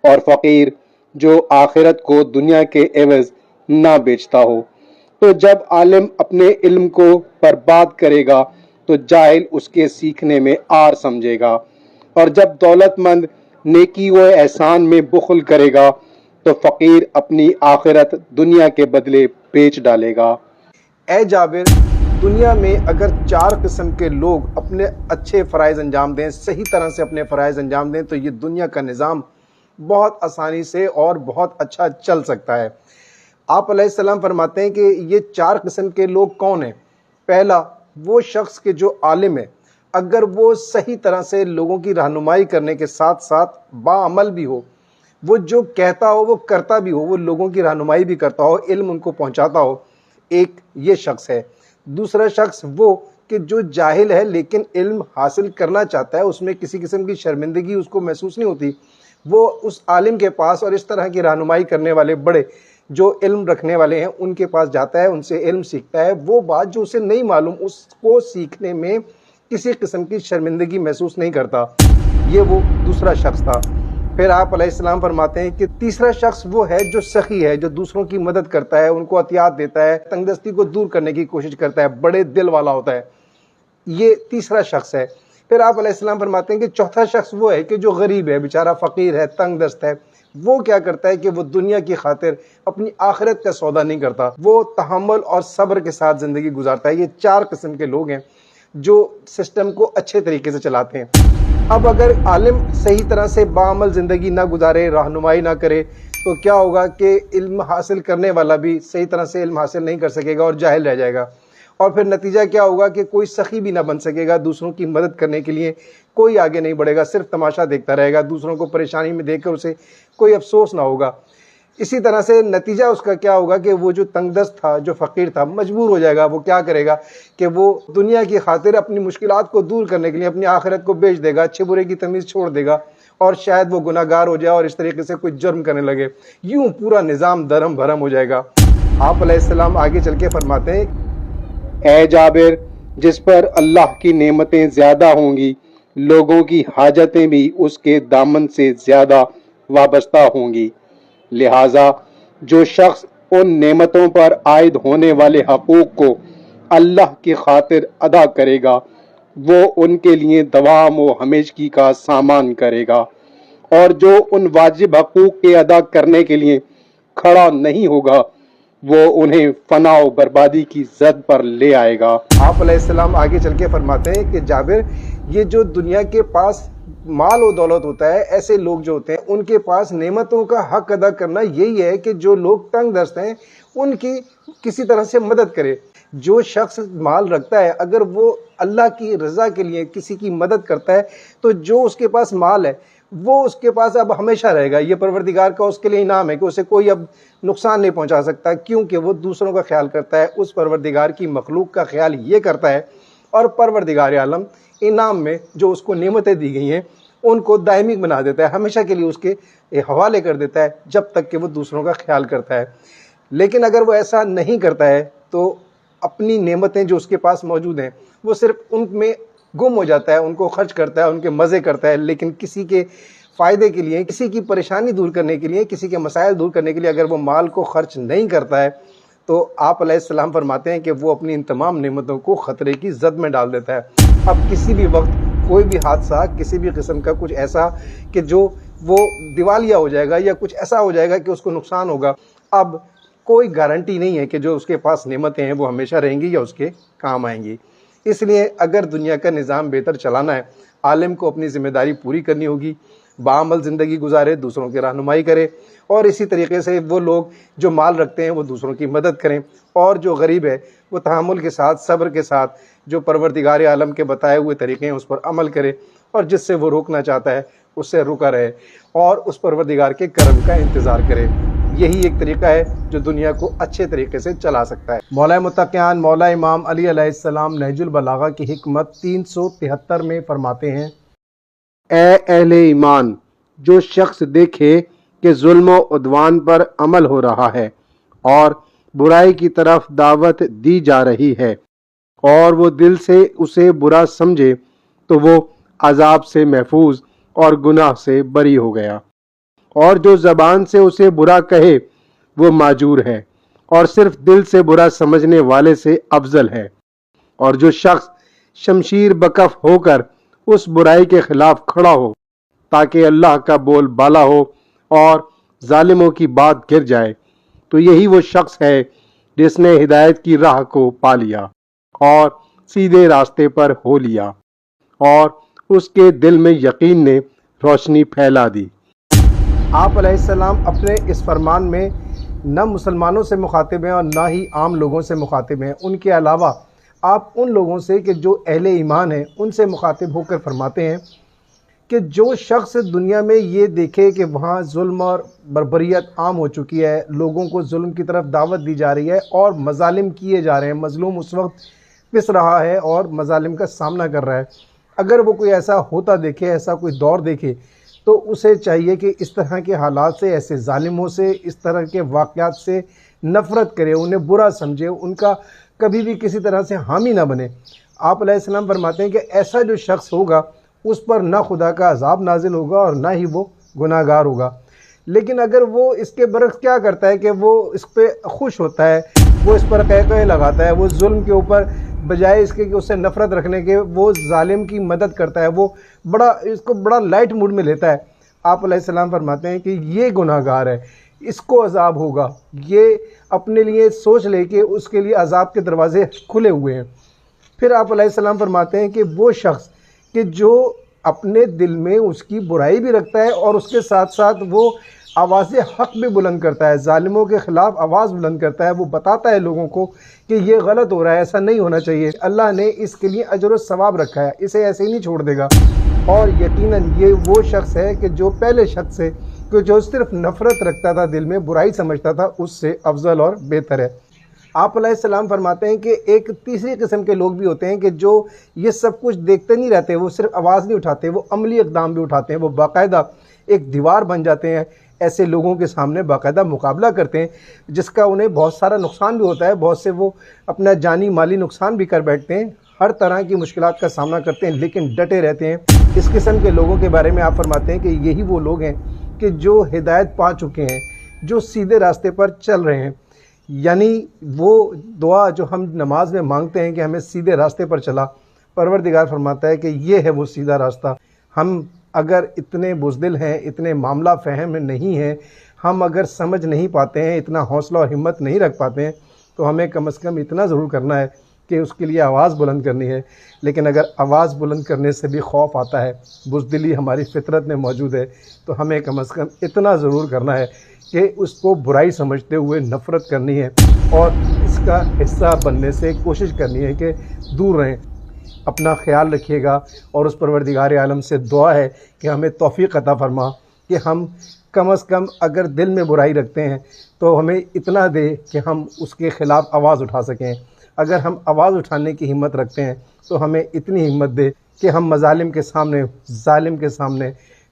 Speaker 2: اور فقیر جو آخرت کو دنیا کے عوض نہ بیچتا ہو۔ تو جب عالم اپنے علم کو برباد کرے گا تو جاہل اس کے سیکھنے میں آر سمجھے گا، اور جب دولت مند نیکی و احسان میں بخل کرے گا تو فقیر اپنی آخرت دنیا کے بدلے بیچ ڈالے گا۔
Speaker 1: اے جابر، دنیا میں اگر 4 قسم کے لوگ اپنے اچھے فرائض انجام دیں، صحیح طرح سے اپنے فرائض انجام دیں، تو یہ دنیا کا نظام بہت آسانی سے اور بہت اچھا چل سکتا ہے۔ آپ علیہ السلام فرماتے ہیں کہ یہ 4 قسم کے لوگ کون ہیں؟ پہلا، وہ شخص کہ جو عالم ہے، اگر وہ صحیح طرح سے لوگوں کی رہنمائی کرنے کے ساتھ ساتھ باعمل بھی ہو، وہ جو کہتا ہو وہ کرتا بھی ہو، وہ لوگوں کی رہنمائی بھی کرتا ہو، علم ان کو پہنچاتا ہو، ایک یہ شخص ہے۔ دوسرا شخص وہ کہ جو جاہل ہے لیکن علم حاصل کرنا چاہتا ہے، اس میں کسی قسم کی شرمندگی اس کو محسوس نہیں ہوتی، وہ اس عالم کے پاس اور اس طرح کی رہنمائی کرنے والے بڑے جو علم رکھنے والے ہیں ان کے پاس جاتا ہے، ان سے علم سیکھتا ہے، وہ بات جو اسے نہیں معلوم اس کو سیکھنے میں کسی قسم کی شرمندگی محسوس نہیں کرتا۔ یہ وہ دوسرا شخص تھا۔ پھر آپ علیہ السلام فرماتے ہیں کہ تیسرا شخص وہ ہے جو سخی ہے، جو دوسروں کی مدد کرتا ہے، ان کو عطیات دیتا ہے، تنگ دستی کو دور کرنے کی کوشش کرتا ہے، بڑے دل والا ہوتا ہے، یہ تیسرا شخص ہے۔ پھر آپ علیہ السلام فرماتے ہیں کہ چوتھا شخص وہ ہے کہ جو غریب ہے، بیچارہ فقیر ہے، تنگ دست ہے، وہ کیا کرتا ہے کہ وہ دنیا کی خاطر اپنی آخرت کا سودا نہیں کرتا، وہ تحمل اور صبر کے ساتھ زندگی گزارتا ہے۔ یہ 4 قسم کے لوگ ہیں جو سسٹم کو اچھے طریقے سے چلاتے ہیں۔ اب اگر عالم صحیح طرح سے باعمل زندگی نہ گزارے، رہنمائی نہ کرے، تو کیا ہوگا کہ علم حاصل کرنے والا بھی صحیح طرح سے علم حاصل نہیں کر سکے گا اور جاہل رہ جائے گا، اور پھر نتیجہ کیا ہوگا کہ کوئی سخی بھی نہ بن سکے گا، دوسروں کی مدد کرنے کے لیے کوئی آگے نہیں بڑھے گا، صرف تماشا دیکھتا رہے گا، دوسروں کو پریشانی میں دیکھ کر اسے کوئی افسوس نہ ہوگا۔ اسی طرح سے نتیجہ اس کا کیا ہوگا کہ وہ جو تنگ دست تھا، جو فقیر تھا، مجبور ہو جائے گا، وہ کیا کرے گا کہ وہ دنیا کی خاطر اپنی مشکلات کو دور کرنے کے لیے اپنی آخرت کو بیچ دے گا، اچھے برے کی تمیز چھوڑ دے گا، اور شاید وہ گناہ گار ہو جائے اور اس طریقے سے کوئی جرم کرنے لگے، یوں پورا نظام درم بھرم ہو جائے گا۔ آپ علیہ السلام آگے چل کے فرماتے ہیں،
Speaker 2: اے جابر، جس پر اللہ کی نعمتیں زیادہ ہوں گی، لوگوں کی حاجتیں بھی اس کے دامن سے زیادہ وابستہ ہوں گی، لہٰذا جو شخص ان نعمتوں پر عائد ہونے والے حقوق کو اللہ کی خاطر ادا کرے گا، وہ ان کے لیے دوام و ہمیشگی کا سامان کرے گا، اور جو ان واجب حقوق کے ادا کرنے کے لیے کھڑا نہیں ہوگا وہ انہیں فنا و بربادی کی زد پر لے آئے گا۔
Speaker 1: آپ علیہ السلام آگے چل کے فرماتے ہیں کہ جابر، یہ جو دنیا کے پاس مال و دولت ہوتا ہے، ایسے لوگ جو ہوتے ہیں ان کے پاس نعمتوں کا حق ادا کرنا یہی ہے کہ جو لوگ تنگ دست ہیں ان کی کسی طرح سے مدد کرے۔ جو شخص مال رکھتا ہے اگر وہ اللہ کی رضا کے لیے کسی کی مدد کرتا ہے تو جو اس کے پاس مال ہے وہ اس کے پاس اب ہمیشہ رہے گا۔ یہ پروردگار کا اس کے لیے انعام ہے کہ اسے کوئی اب نقصان نہیں پہنچا سکتا، کیونکہ وہ دوسروں کا خیال کرتا ہے، اس پروردگار کی مخلوق کا خیال یہ کرتا ہے، اور پروردگار عالم انعام میں جو اس کو نعمتیں دی گئی ہیں ان کو دائمی بنا دیتا ہے، ہمیشہ کے لیے اس کے حوالے کر دیتا ہے جب تک کہ وہ دوسروں کا خیال کرتا ہے۔ لیکن اگر وہ ایسا نہیں کرتا ہے تو اپنی نعمتیں جو اس کے پاس موجود ہیں وہ صرف ان میں گم ہو جاتا ہے، ان کو خرچ کرتا ہے، ان کے مزے کرتا ہے، لیکن کسی کے فائدے کے لیے، کسی کی پریشانی دور کرنے کے لیے، کسی کے مسائل دور کرنے کے لیے اگر وہ مال کو خرچ نہیں کرتا ہے تو آپ علیہ السلام فرماتے ہیں کہ وہ اپنی ان تمام نعمتوں کو خطرے کی زد میں ڈال دیتا ہے۔ اب کسی بھی وقت کوئی بھی حادثہ، کسی بھی قسم کا کچھ ایسا کہ جو وہ دیوالیہ ہو جائے گا یا کچھ ایسا ہو جائے گا کہ اس کو نقصان ہوگا، اب کوئی گارنٹی نہیں ہے کہ جو اس کے پاس نعمتیں ہیں وہ ہمیشہ رہیں گی یا اس کے کام آئیں گی۔ اس لیے اگر دنیا کا نظام بہتر چلانا ہے، عالم کو اپنی ذمہ داری پوری کرنی ہوگی، بعمل زندگی گزارے، دوسروں کی رہنمائی کرے، اور اسی طریقے سے وہ لوگ جو مال رکھتے ہیں وہ دوسروں کی مدد کریں، اور جو غریب ہے وہ تحمل کے ساتھ، صبر کے ساتھ جو پروردگار عالم کے بتائے ہوئے طریقے ہیں اس پر عمل کرے، اور جس سے وہ روکنا چاہتا ہے اس سے رکا رہے، اور اس پروردگار کے کرم کا انتظار کرے۔ یہی ایک طریقہ ہے جو دنیا کو اچھے طریقے سے چلا سکتا ہے۔ مولا متقیان مولا امام علی علیہ السلام نہج البلاغہ کی حکمت 373 میں فرماتے ہیں،
Speaker 2: اے اہل ایمان، جو شخص دیکھے کہ ظلم و عدوان پر عمل ہو رہا ہے اور برائی کی طرف دعوت دی جا رہی ہے اور وہ دل سے اسے برا سمجھے تو وہ عذاب سے محفوظ اور گناہ سے بری ہو گیا، اور جو زبان سے اسے برا کہے وہ معجور ہے اور صرف دل سے برا سمجھنے والے سے افضل ہے، اور جو شخص شمشیر بکف ہو کر اس برائی کے خلاف کھڑا ہو تاکہ اللہ کا بول بالا ہو اور ظالموں کی بات گر جائے، تو یہی وہ شخص ہے جس نے ہدایت کی راہ کو پا لیا اور سیدھے راستے پر ہو لیا، اور اس کے دل میں یقین نے روشنی پھیلا دی۔
Speaker 1: آپ علیہ السلام اپنے اس فرمان میں نہ مسلمانوں سے مخاطب ہیں اور نہ ہی عام لوگوں سے مخاطب ہیں، ان کے علاوہ آپ ان لوگوں سے کہ جو اہل ایمان ہیں ان سے مخاطب ہو کر فرماتے ہیں کہ جو شخص دنیا میں یہ دیکھے کہ وہاں ظلم اور بربریت عام ہو چکی ہے، لوگوں کو ظلم کی طرف دعوت دی جا رہی ہے اور مظالم کیے جا رہے ہیں، مظلوم اس وقت پس رہا ہے اور مظالم کا سامنا کر رہا ہے، اگر وہ کوئی ایسا ہوتا دیکھے، ایسا کوئی دور دیکھے، تو اسے چاہیے کہ اس طرح کے حالات سے، ایسے ظالموں سے، اس طرح کے واقعات سے نفرت کرے، انہیں برا سمجھے، ان کا کبھی بھی کسی طرح سے حامی نہ بنے۔ آپ علیہ السلام فرماتے ہیں کہ ایسا جو شخص ہوگا اس پر نہ خدا کا عذاب نازل ہوگا اور نہ ہی وہ گناہ گار ہوگا۔ لیکن اگر وہ اس کے برعکس کیا کرتا ہے کہ وہ اس پہ خوش ہوتا ہے، وہ اس پر قہقہے لگاتا ہے، وہ ظلم کے اوپر بجائے اس کے کہ اس سے نفرت رکھنے کے وہ ظالم کی مدد کرتا ہے، وہ اس کو بڑا لائٹ موڈ میں لیتا ہے، آپ علیہ السلام فرماتے ہیں کہ یہ گناہ گار ہے، اس کو عذاب ہوگا، یہ اپنے لیے سوچ لے کہ اس کے لیے عذاب کے دروازے کھلے ہوئے ہیں۔ پھر آپ علیہ السلام فرماتے ہیں کہ وہ شخص کہ جو اپنے دل میں اس کی برائی بھی رکھتا ہے اور اس کے ساتھ ساتھ وہ آواز حق بھی بلند کرتا ہے، ظالموں کے خلاف آواز بلند کرتا ہے، وہ بتاتا ہے لوگوں کو کہ یہ غلط ہو رہا ہے، ایسا نہیں ہونا چاہیے، اللہ نے اس کے لیے اجر و ثواب رکھا ہے، اسے ایسے ہی نہیں چھوڑ دے گا۔ اور یقیناً یہ وہ شخص ہے کہ جو پہلے شخص سے کہ جو صرف نفرت رکھتا تھا، دل میں برائی سمجھتا تھا، اس سے افضل اور بہتر ہے۔ آپ علیہ السلام فرماتے ہیں کہ ایک تیسری قسم کے لوگ بھی ہوتے ہیں کہ جو یہ سب کچھ دیکھتے نہیں رہتے، وہ صرف آواز نہیں اٹھاتے، وہ عملی اقدام بھی اٹھاتے ہیں، وہ باقاعدہ ایک دیوار بن جاتے ہیں، ایسے لوگوں کے سامنے باقاعدہ مقابلہ کرتے ہیں جس کا انہیں بہت سارا نقصان بھی ہوتا ہے، بہت سے وہ اپنا جانی مالی نقصان بھی کر بیٹھتے ہیں، ہر طرح کی مشکلات کا سامنا کرتے ہیں لیکن ڈٹے رہتے ہیں۔ اس قسم کے لوگوں کے بارے میں آپ فرماتے ہیں کہ یہی وہ لوگ ہیں کہ جو ہدایت پا چکے ہیں، جو سیدھے راستے پر چل رہے ہیں، یعنی وہ دعا جو ہم نماز میں مانگتے ہیں کہ ہمیں سیدھے راستے پر چلا، پروردگار فرماتا ہے کہ یہ ہے وہ سیدھا راستہ۔ ہم اگر اتنے بزدل ہیں، اتنے معاملہ فہم نہیں ہیں، ہم اگر سمجھ نہیں پاتے ہیں، اتنا حوصلہ اور ہمت نہیں رکھ پاتے ہیں، تو ہمیں کم از کم اتنا ضرور کرنا ہے کہ اس کے لیے آواز بلند کرنی ہے۔ لیکن اگر آواز بلند کرنے سے بھی خوف آتا ہے، بزدلی ہماری فطرت میں موجود ہے، تو ہمیں کم از کم اتنا ضرور کرنا ہے کہ اس کو برائی سمجھتے ہوئے نفرت کرنی ہے اور اس کا حصہ بننے سے کوشش کرنی ہے کہ دور رہیں۔ اپنا خیال رکھیے گا اور اس پروردگار عالم سے دعا ہے کہ ہمیں توفیق عطا فرما کہ ہم کم از کم اگر دل میں برائی رکھتے ہیں تو ہمیں اتنا دے کہ ہم اس کے خلاف آواز اٹھا سکیں۔ اگر ہم آواز اٹھانے کی ہمت رکھتے ہیں تو ہمیں اتنی ہمت دے کہ ہم مظالم کے سامنے، ظالم کے سامنے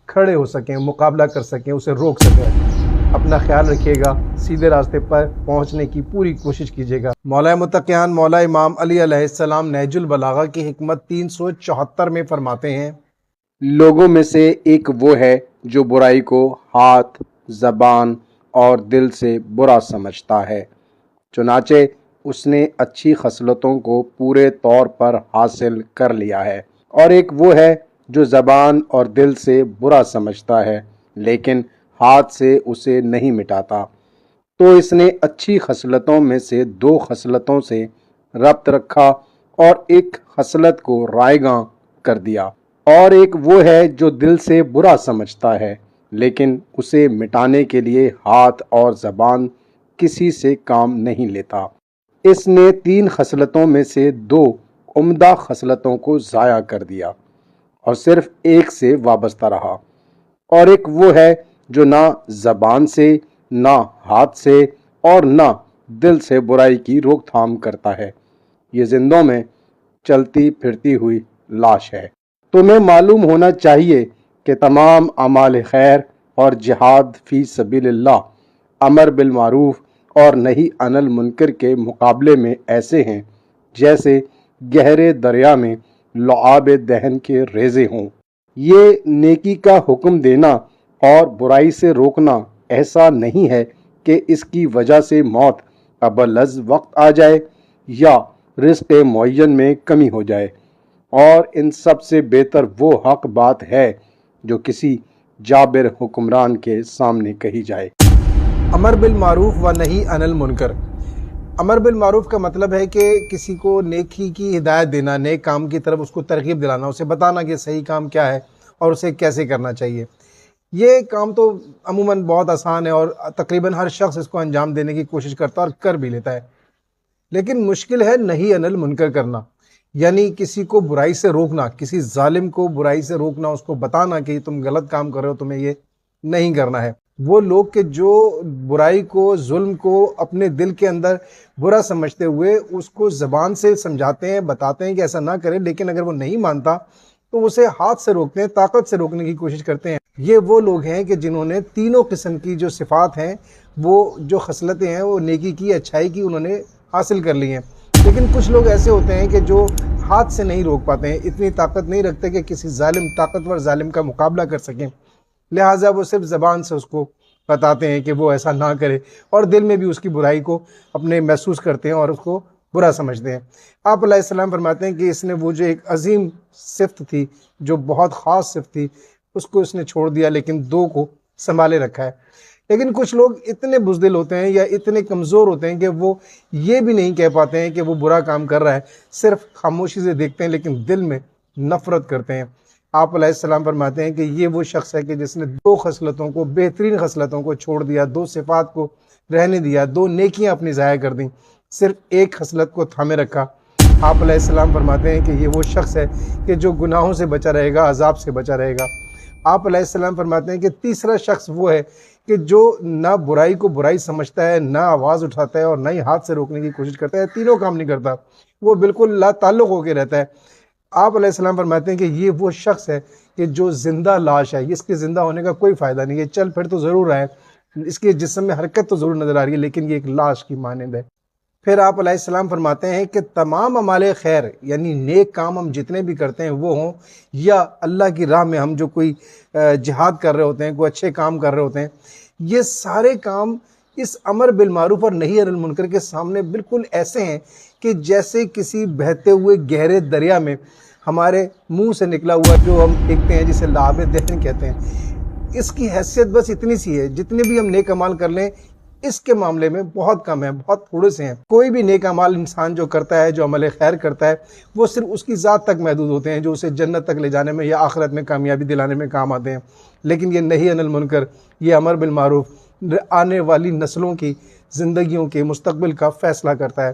Speaker 1: کھڑے ہو سکیں، مقابلہ کر سکیں، اسے روک سکیں۔ اپنا خیال رکھیے گا، سیدھے راستے پر پہنچنے کی پوری کوشش کیجیے گا۔ مولا متقیان مولا امام علی علیہ السلام نہج البلاغہ کی حکمت 374 میں فرماتے ہیں،
Speaker 2: لوگوں میں سے ایک وہ ہے جو برائی کو ہاتھ، زبان اور دل سے برا سمجھتا ہے، چنانچہ اس نے اچھی خصلتوں کو پورے طور پر حاصل کر لیا ہے۔ اور ایک وہ ہے جو زبان اور دل سے برا سمجھتا ہے لیکن ہاتھ سے اسے نہیں مٹاتا، تو اس نے اچھی خصلتوں میں سے 2 خصلتوں سے ربط رکھا اور ایک خصلت کو رائیگاں کر دیا۔ اور ایک وہ ہے جو دل سے برا سمجھتا ہے لیکن اسے مٹانے کے لیے ہاتھ اور زبان کسی سے کام نہیں لیتا۔ اس نے 3 خصلتوں میں سے 2 عمدہ خصلتوں کو ضائع کر دیا اور صرف ایک سے وابستہ رہا۔ اور ایک وہ ہے جو نہ زبان سے، نہ ہاتھ سے اور نہ دل سے برائی کی روک تھام کرتا ہے۔ یہ زندوں میں چلتی پھرتی ہوئی لاش ہے۔ تمہیں معلوم ہونا چاہیے کہ تمام اعمال خیر اور جہاد فی سبیل اللہ، امر بالمعروف اور نہی عن المنکر کے مقابلے میں ایسے ہیں جیسے گہرے دریا میں لعاب دہن کے ریزے ہوں۔ یہ نیکی کا حکم دینا اور برائی سے روکنا ایسا نہیں ہے کہ اس کی وجہ سے موت ابلز وقت آ جائے یا رزق معین میں کمی ہو جائے، اور ان سب سے بہتر وہ حق بات ہے جو کسی جابر حکمران کے سامنے کہی جائے۔
Speaker 1: امر بالمعروف و نہی عن المنکر۔ امر بالمعروف کا مطلب ہے کہ کسی کو نیکی کی ہدایت دینا، نیک کام کی طرف اس کو ترغیب دلانا، اسے بتانا کہ صحیح کام کیا ہے اور اسے کیسے کرنا چاہیے۔ یہ کام تو عموماً بہت آسان ہے اور تقریباً ہر شخص اس کو انجام دینے کی کوشش کرتا ہے اور کر بھی لیتا ہے، لیکن مشکل ہے نہی عن المنکر کرنا، یعنی کسی کو برائی سے روکنا، کسی ظالم کو برائی سے روکنا، اس کو بتانا کہ تم غلط کام کر رہے ہو، تمہیں یہ نہیں کرنا ہے۔ وہ لوگ کہ جو برائی کو، ظلم کو اپنے دل کے اندر برا سمجھتے ہوئے اس کو زبان سے سمجھاتے ہیں، بتاتے ہیں کہ ایسا نہ کرے، لیکن اگر وہ نہیں مانتا تو اسے ہاتھ سے روکتے ہیں، طاقت سے روکنے کی کوشش کرتے ہیں۔ یہ وہ لوگ ہیں کہ جنہوں نے تینوں قسم کی جو صفات ہیں، وہ جو خصلتیں ہیں، وہ نیکی کی، اچھائی کی، انہوں نے حاصل کر لی ہیں۔ لیکن کچھ لوگ ایسے ہوتے ہیں کہ جو ہاتھ سے نہیں روک پاتے ہیں، اتنی طاقت نہیں رکھتے کہ کسی طاقتور ظالم کا مقابلہ کر سکیں، لہٰذا وہ صرف زبان سے اس کو بتاتے ہیں کہ وہ ایسا نہ کرے، اور دل میں بھی اس کی برائی کو اپنے محسوس کرتے ہیں اور اس کو برا سمجھتے ہیں۔ آپ علیہ السلام فرماتے ہیں کہ اس نے وہ جو ایک عظیم صفت تھی، جو بہت خاص صفت تھی، اس کو اس نے چھوڑ دیا، لیکن 2 کو سنبھالے رکھا ہے۔ لیکن کچھ لوگ اتنے بزدل ہوتے ہیں یا اتنے کمزور ہوتے ہیں کہ وہ یہ بھی نہیں کہہ پاتے ہیں کہ وہ برا کام کر رہا ہے، صرف خاموشی سے دیکھتے ہیں لیکن دل میں نفرت کرتے ہیں۔ آپ علیہ السلام فرماتے ہیں کہ یہ وہ شخص ہے کہ جس نے 2 خصلتوں کو، بہترین خصلتوں کو چھوڑ دیا، 2 صفات کو رہنے دیا، 2 نیکیاں اپنی ضائع کر دیں، صرف ایک خصلت کو تھامے رکھا۔ آپ علیہ السلام فرماتے ہیں کہ یہ وہ شخص ہے کہ جو گناہوں سے بچا رہے گا، عذاب سے بچا رہے گا۔ آپ علیہ السلام فرماتے ہیں کہ تیسرا شخص وہ ہے کہ جو نہ برائی کو برائی سمجھتا ہے، نہ آواز اٹھاتا ہے اور نہ ہی ہاتھ سے روکنے کی کوشش کرتا ہے، تینوں کام نہیں کرتا، وہ بالکل لا تعلق ہو کے رہتا ہے۔ آپ علیہ السلام فرماتے ہیں کہ یہ وہ شخص ہے کہ جو زندہ لاش ہے، اس کے زندہ ہونے کا کوئی فائدہ نہیں ہے، چل پھر تو ضرور رہا ہے، اس کے جسم میں حرکت تو ضرور نظر آ رہی ہے، لیکن یہ ایک لاش کی مانند ہے۔ پھر آپ علیہ السلام فرماتے ہیں کہ تمام اعمال خیر، یعنی نیک کام ہم جتنے بھی کرتے ہیں وہ ہوں، یا اللہ کی راہ میں ہم جو کوئی جہاد کر رہے ہوتے ہیں، کوئی اچھے کام کر رہے ہوتے ہیں، یہ سارے کام اس امر بالمعروف اور نہی عن المنکر کے سامنے بالکل ایسے ہیں کہ جیسے کسی بہتے ہوئے گہرے دریا میں ہمارے منہ سے نکلا ہوا جو ہم دیکھتے ہیں جسے لعاب دہن کہتے ہیں، اس کی حیثیت بس اتنی سی ہے۔ جتنے بھی ہم نیک اعمال کر لیں اس کے معاملے میں بہت کم ہے، بہت تھوڑے سے ہیں۔ کوئی بھی نیک اعمال انسان جو کرتا ہے، جو عمل خیر کرتا ہے، وہ صرف اس کی ذات تک محدود ہوتے ہیں، جو اسے جنت تک لے جانے میں یا آخرت میں کامیابی دلانے میں کام آتے ہیں۔ لیکن یہ نہی عن المنکر، یہ امر بالمعروف آنے والی نسلوں کی زندگیوں کے مستقبل کا فیصلہ کرتا ہے۔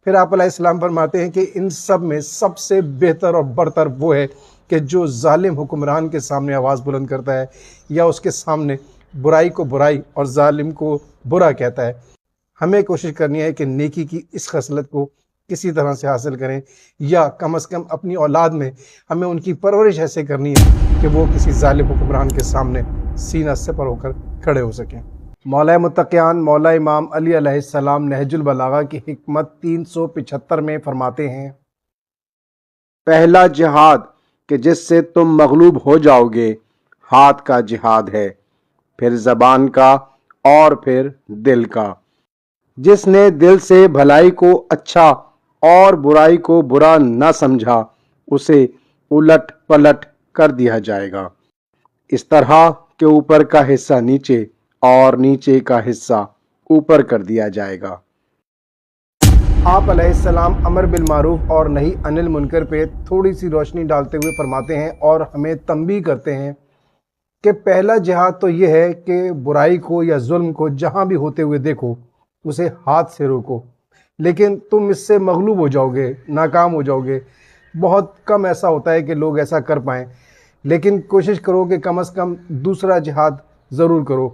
Speaker 1: پھر آپ علیہ السلام فرماتے ہیں کہ ان سب میں سب سے بہتر اور برتر وہ ہے کہ جو ظالم حکمران کے سامنے آواز بلند کرتا ہے یا اس کے سامنے برائی کو برائی اور ظالم کو برا کہتا ہے۔ ہمیں کوشش کرنی ہے کہ نیکی کی اس خصلت کو کسی طرح سے حاصل کریں، یا کم از کم اپنی اولاد میں ہمیں ان کی پرورش ایسے کرنی ہے کہ وہ کسی ظالم حکمران کے سامنے سینہ سپر ہو کر کھڑے ہو سکیں۔ مولا متقیان مولا امام علی علیہ السلام نہج البلاغہ کی حکمت 375 میں فرماتے ہیں،
Speaker 2: پہلا جہاد کہ جس سے تم مغلوب ہو جاؤ گے ہاتھ کا جہاد ہے، پھر زبان کا اور پھر دل کا۔ جس نے دل سے بھلائی کو اچھا اور برائی کو برا نہ سمجھا اسے الٹ پلٹ کر دیا جائے گا، اس طرح کہ اوپر کا حصہ نیچے اور نیچے کا حصہ اوپر کر دیا جائے گا۔
Speaker 1: آپ علیہ السلام امر بالمعروف اور نہی عن المنکر پہ تھوڑی سی روشنی ڈالتے ہوئے فرماتے ہیں اور ہمیں تنبیہ کرتے ہیں کہ پہلا جہاد تو یہ ہے کہ برائی کو یا ظلم کو جہاں بھی ہوتے ہوئے دیکھو اسے ہاتھ سے روکو، لیکن تم اس سے مغلوب ہو جاؤ گے، ناکام ہو جاؤ گے۔ بہت کم ایسا ہوتا ہے کہ لوگ ایسا کر پائیں، لیکن کوشش کرو کہ کم از کم دوسرا جہاد ضرور کرو،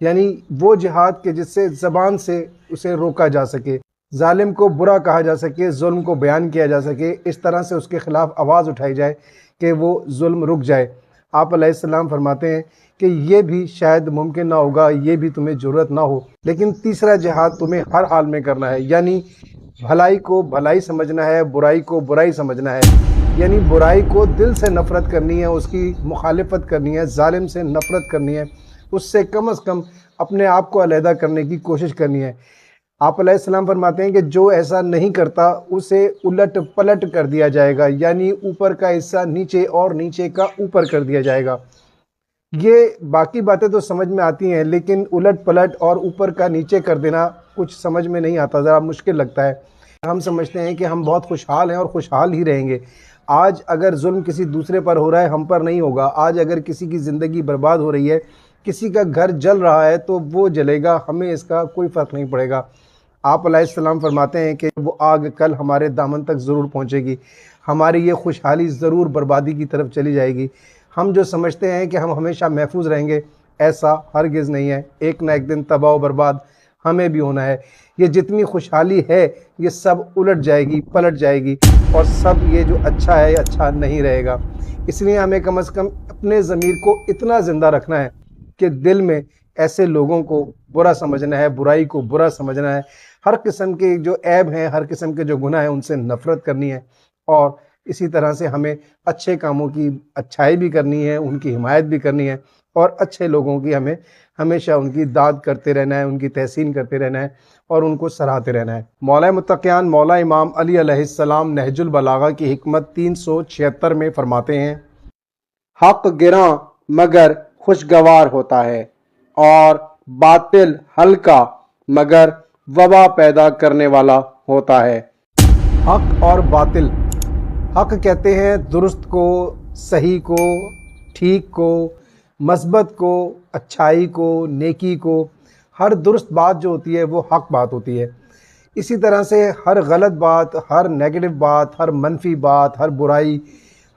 Speaker 1: یعنی وہ جہاد کہ جس سے زبان سے اسے روکا جا سکے، ظالم کو برا کہا جا سکے، ظلم کو بیان کیا جا سکے، اس طرح سے اس کے خلاف آواز اٹھائی جائے کہ وہ ظلم رک جائے۔ آپ علیہ السلام فرماتے ہیں کہ یہ بھی شاید ممکن نہ ہوگا، یہ بھی تمہیں ضرورت نہ ہو، لیکن تیسرا جہاد تمہیں ہر حال میں کرنا ہے، یعنی بھلائی کو بھلائی سمجھنا ہے، برائی کو برائی سمجھنا ہے، یعنی برائی کو دل سے نفرت کرنی ہے، اس کی مخالفت کرنی ہے، ظالم سے نفرت کرنی ہے، اس سے کم از کم اپنے آپ کو علیحدہ کرنے کی کوشش کرنی ہے۔ آپ علیہ السلام فرماتے ہیں کہ جو ایسا نہیں کرتا اسے الٹ پلٹ کر دیا جائے گا، یعنی اوپر کا حصہ نیچے اور نیچے کا اوپر کر دیا جائے گا۔ یہ باقی باتیں تو سمجھ میں آتی ہیں، لیکن الٹ پلٹ اور اوپر کا نیچے کر دینا کچھ سمجھ میں نہیں آتا، ذرا مشکل لگتا ہے۔ ہم سمجھتے ہیں کہ ہم بہت خوشحال ہیں اور خوشحال ہی رہیں گے۔ آج اگر ظلم کسی دوسرے پر ہو رہا ہے ہم پر نہیں ہوگا، آج اگر کسی کی زندگی برباد ہو رہی ہے، کسی کا گھر جل رہا ہے تو وہ جلے گا، ہمیں اس کا کوئی فرق نہیں پڑے گا۔ آپ علیہ السلام فرماتے ہیں کہ وہ آگ کل ہمارے دامن تک ضرور پہنچے گی، ہماری یہ خوشحالی ضرور بربادی کی طرف چلی جائے گی۔ ہم جو سمجھتے ہیں کہ ہم ہمیشہ محفوظ رہیں گے، ایسا ہرگز نہیں ہے، ایک نہ ایک دن تباہ و برباد ہمیں بھی ہونا ہے۔ یہ جتنی خوشحالی ہے یہ سب الٹ جائے گی، پلٹ جائے گی، اور سب یہ جو اچھا ہے یہ اچھا نہیں رہے گا۔ اس لیے ہمیں کم از کم اپنے ضمیر کو اتنا زندہ رکھنا ہے کہ دل میں ایسے لوگوں کو برا سمجھنا ہے، برائی کو برا سمجھنا ہے، ہر قسم کے جو عیب ہیں، ہر قسم کے جو گناہ ہیں ان سے نفرت کرنی ہے، اور اسی طرح سے ہمیں اچھے کاموں کی اچھائی بھی کرنی ہے، ان کی حمایت بھی کرنی ہے، اور اچھے لوگوں کی ہمیں ہمیشہ ان کی داد کرتے رہنا ہے، ان کی تحسین کرتے رہنا ہے اور ان کو سراہتے رہنا ہے۔ مولا متقیان مولا امام علی علیہ السلام نہج البلاغہ کی حکمت 376 میں فرماتے ہیں،
Speaker 2: حق گراں مگر خوشگوار ہوتا ہے اور باطل ہلکا مگر وبا پیدا کرنے والا ہوتا ہے۔
Speaker 1: حق اور باطل، حق کہتے ہیں درست کو، صحیح کو، ٹھیک کو، مثبت کو، اچھائی کو، نیکی کو۔ ہر درست بات جو ہوتی ہے وہ حق بات ہوتی ہے۔ اسی طرح سے ہر غلط بات، ہر نیگیٹو بات، ہر منفی بات، ہر برائی،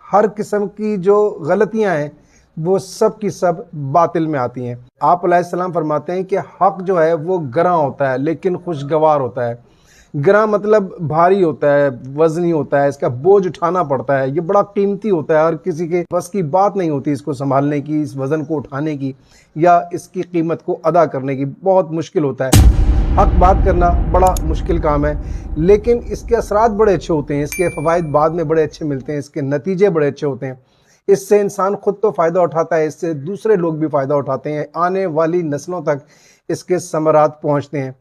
Speaker 1: ہر قسم کی جو غلطیاں ہیں وہ سب کی سب باطل میں آتی ہیں۔ آپ علیہ السلام فرماتے ہیں کہ حق جو ہے وہ گراں ہوتا ہے لیکن خوشگوار ہوتا ہے۔ گراں مطلب بھاری ہوتا ہے، وزنی ہوتا ہے، اس کا بوجھ اٹھانا پڑتا ہے، یہ بڑا قیمتی ہوتا ہے، ہر کسی کے بس کی بات نہیں ہوتی اس کو سنبھالنے کی، اس وزن کو اٹھانے کی یا اس کی قیمت کو ادا کرنے کی، بہت مشکل ہوتا ہے۔ حق بات کرنا بڑا مشکل کام ہے، لیکن اس کے اثرات بڑے اچھے ہوتے ہیں، اس کے فوائد بعد میں بڑے اچھے ملتے ہیں، اس کے نتیجے بڑے اچھے ہوتے ہیں۔ اس سے انسان خود تو فائدہ اٹھاتا ہے، اس سے دوسرے لوگ بھی فائدہ اٹھاتے ہیں، آنے والی نسلوں تک اس کے ثمرات پہنچتے ہیں۔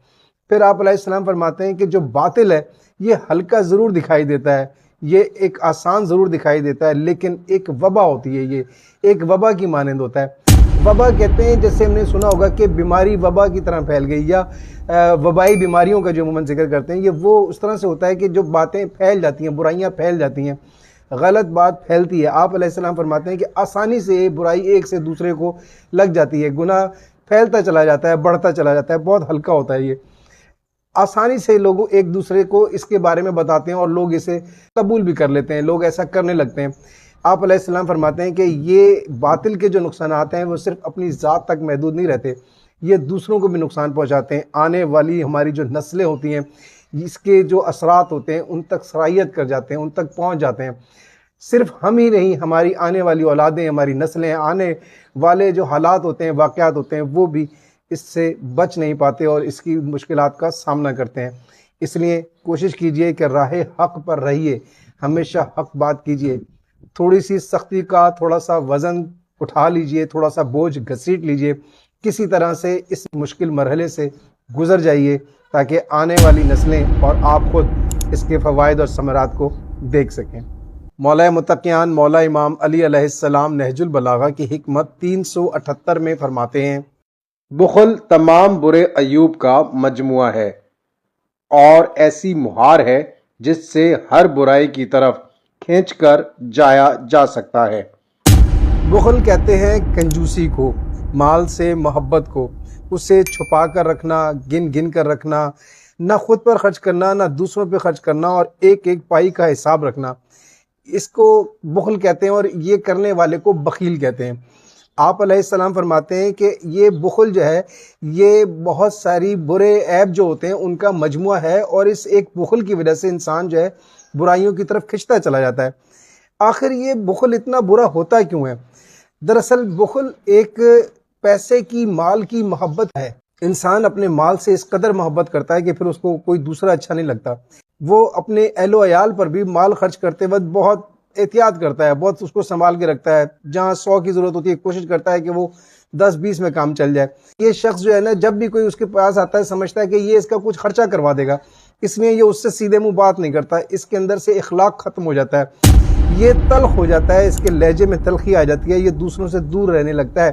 Speaker 1: پھر آپ علیہ السلام فرماتے ہیں کہ جو باطل ہے یہ ہلکا ضرور دکھائی دیتا ہے، یہ ایک آسان ضرور دکھائی دیتا ہے، لیکن ایک وبا ہوتی ہے، یہ ایک وبا کی مانند ہوتا ہے۔ وبا کہتے ہیں، جیسے ہم نے سنا ہوگا کہ بیماری وبا کی طرح پھیل گئی، یا وبائی بیماریوں کا جو عموماً ذکر کرتے ہیں، یہ وہ اس طرح سے ہوتا ہے کہ جو باتیں پھیل جاتی ہیں، برائیاں پھیل جاتی ہیں، غلط بات پھیلتی ہے۔ آپ علیہ السلام فرماتے ہیں کہ آسانی سے برائی ایک سے دوسرے کو لگ جاتی ہے، گناہ پھیلتا چلا جاتا ہے، بڑھتا چلا جاتا ہے، بہت ہلکا ہوتا ہے، یہ آسانی سے لوگ ایک دوسرے کو اس کے بارے میں بتاتے ہیں اور لوگ اسے قبول بھی کر لیتے ہیں، لوگ ایسا کرنے لگتے ہیں۔ آپ علیہ السلام فرماتے ہیں کہ یہ باطل کے جو نقصانات ہیں وہ صرف اپنی ذات تک محدود نہیں رہتے، یہ دوسروں کو بھی نقصان پہنچاتے ہیں۔ آنے والی ہماری جو نسلیں ہوتی ہیں، اس کے جو اثرات ہوتے ہیں ان تک سرایت کر جاتے ہیں، ان تک پہنچ جاتے ہیں۔ صرف ہم ہی نہیں، ہماری آنے والی اولادیں، ہماری نسلیں، آنے والے جو حالات ہوتے ہیں، واقعات ہوتے ہیں، وہ بھی اس سے بچ نہیں پاتے اور اس کی مشکلات کا سامنا کرتے ہیں۔ اس لیے کوشش کیجئے کہ راہ حق پر رہیے، ہمیشہ حق بات کیجئے، تھوڑی سی سختی کا تھوڑا سا وزن اٹھا لیجئے، تھوڑا سا بوجھ گھسیٹ لیجئے، کسی طرح سے اس مشکل مرحلے سے گزر جائیے تاکہ آنے والی نسلیں اور آپ خود اس کے فوائد اور ثمرات کو دیکھ سکیں۔ مولا متقیان مولا امام علی علیہ السلام نہج البلاغہ کی حکمت 378 میں فرماتے ہیں،
Speaker 2: بخل تمام برے عیوب کا مجموعہ ہے اور ایسی مہار ہے جس سے ہر برائی کی طرف کھینچ کر جایا جا سکتا ہے۔
Speaker 1: بخل کہتے ہیں کنجوسی کو، مال سے محبت کو، اسے چھپا کر رکھنا، گن گن کر رکھنا، نہ خود پر خرچ کرنا نہ دوسروں پہ خرچ کرنا، اور ایک ایک پائی کا حساب رکھنا، اس کو بخل کہتے ہیں، اور یہ کرنے والے کو بخیل کہتے ہیں۔ آپ علیہ السلام فرماتے ہیں کہ یہ بخل جو ہے یہ بہت ساری برے عیب جو ہوتے ہیں ان کا مجموعہ ہے، اور اس ایک بخل کی وجہ سے انسان جو ہے برائیوں کی طرف کھنچتا چلا جاتا ہے۔ آخر یہ بخل اتنا برا ہوتا کیوں ہے؟ دراصل بخل ایک پیسے کی، مال کی محبت ہے۔ انسان اپنے مال سے اس قدر محبت کرتا ہے کہ پھر اس کو کوئی دوسرا اچھا نہیں لگتا۔ وہ اپنے اہل و عیال پر بھی مال خرچ کرتے وقت بہت احتیاط کرتا ہے، بہت اس کو سنبھال کے رکھتا ہے، جہاں 100 کی ضرورت ہوتی ہے کوشش کرتا ہے کہ وہ 10-20 میں کام چل جائے۔ یہ شخص جو ہے نا، جب بھی کوئی اس کے پاس آتا ہے سمجھتا ہے کہ یہ اس کا کچھ خرچہ کروا دے گا، اس لیے یہ اس سے سیدھے منہ بات نہیں کرتا، اس کے اندر سے اخلاق ختم ہو جاتا ہے، یہ تلخ ہو جاتا ہے، اس کے لہجے میں تلخی آ جاتی ہے، یہ دوسروں سے دور رہنے لگتا ہے۔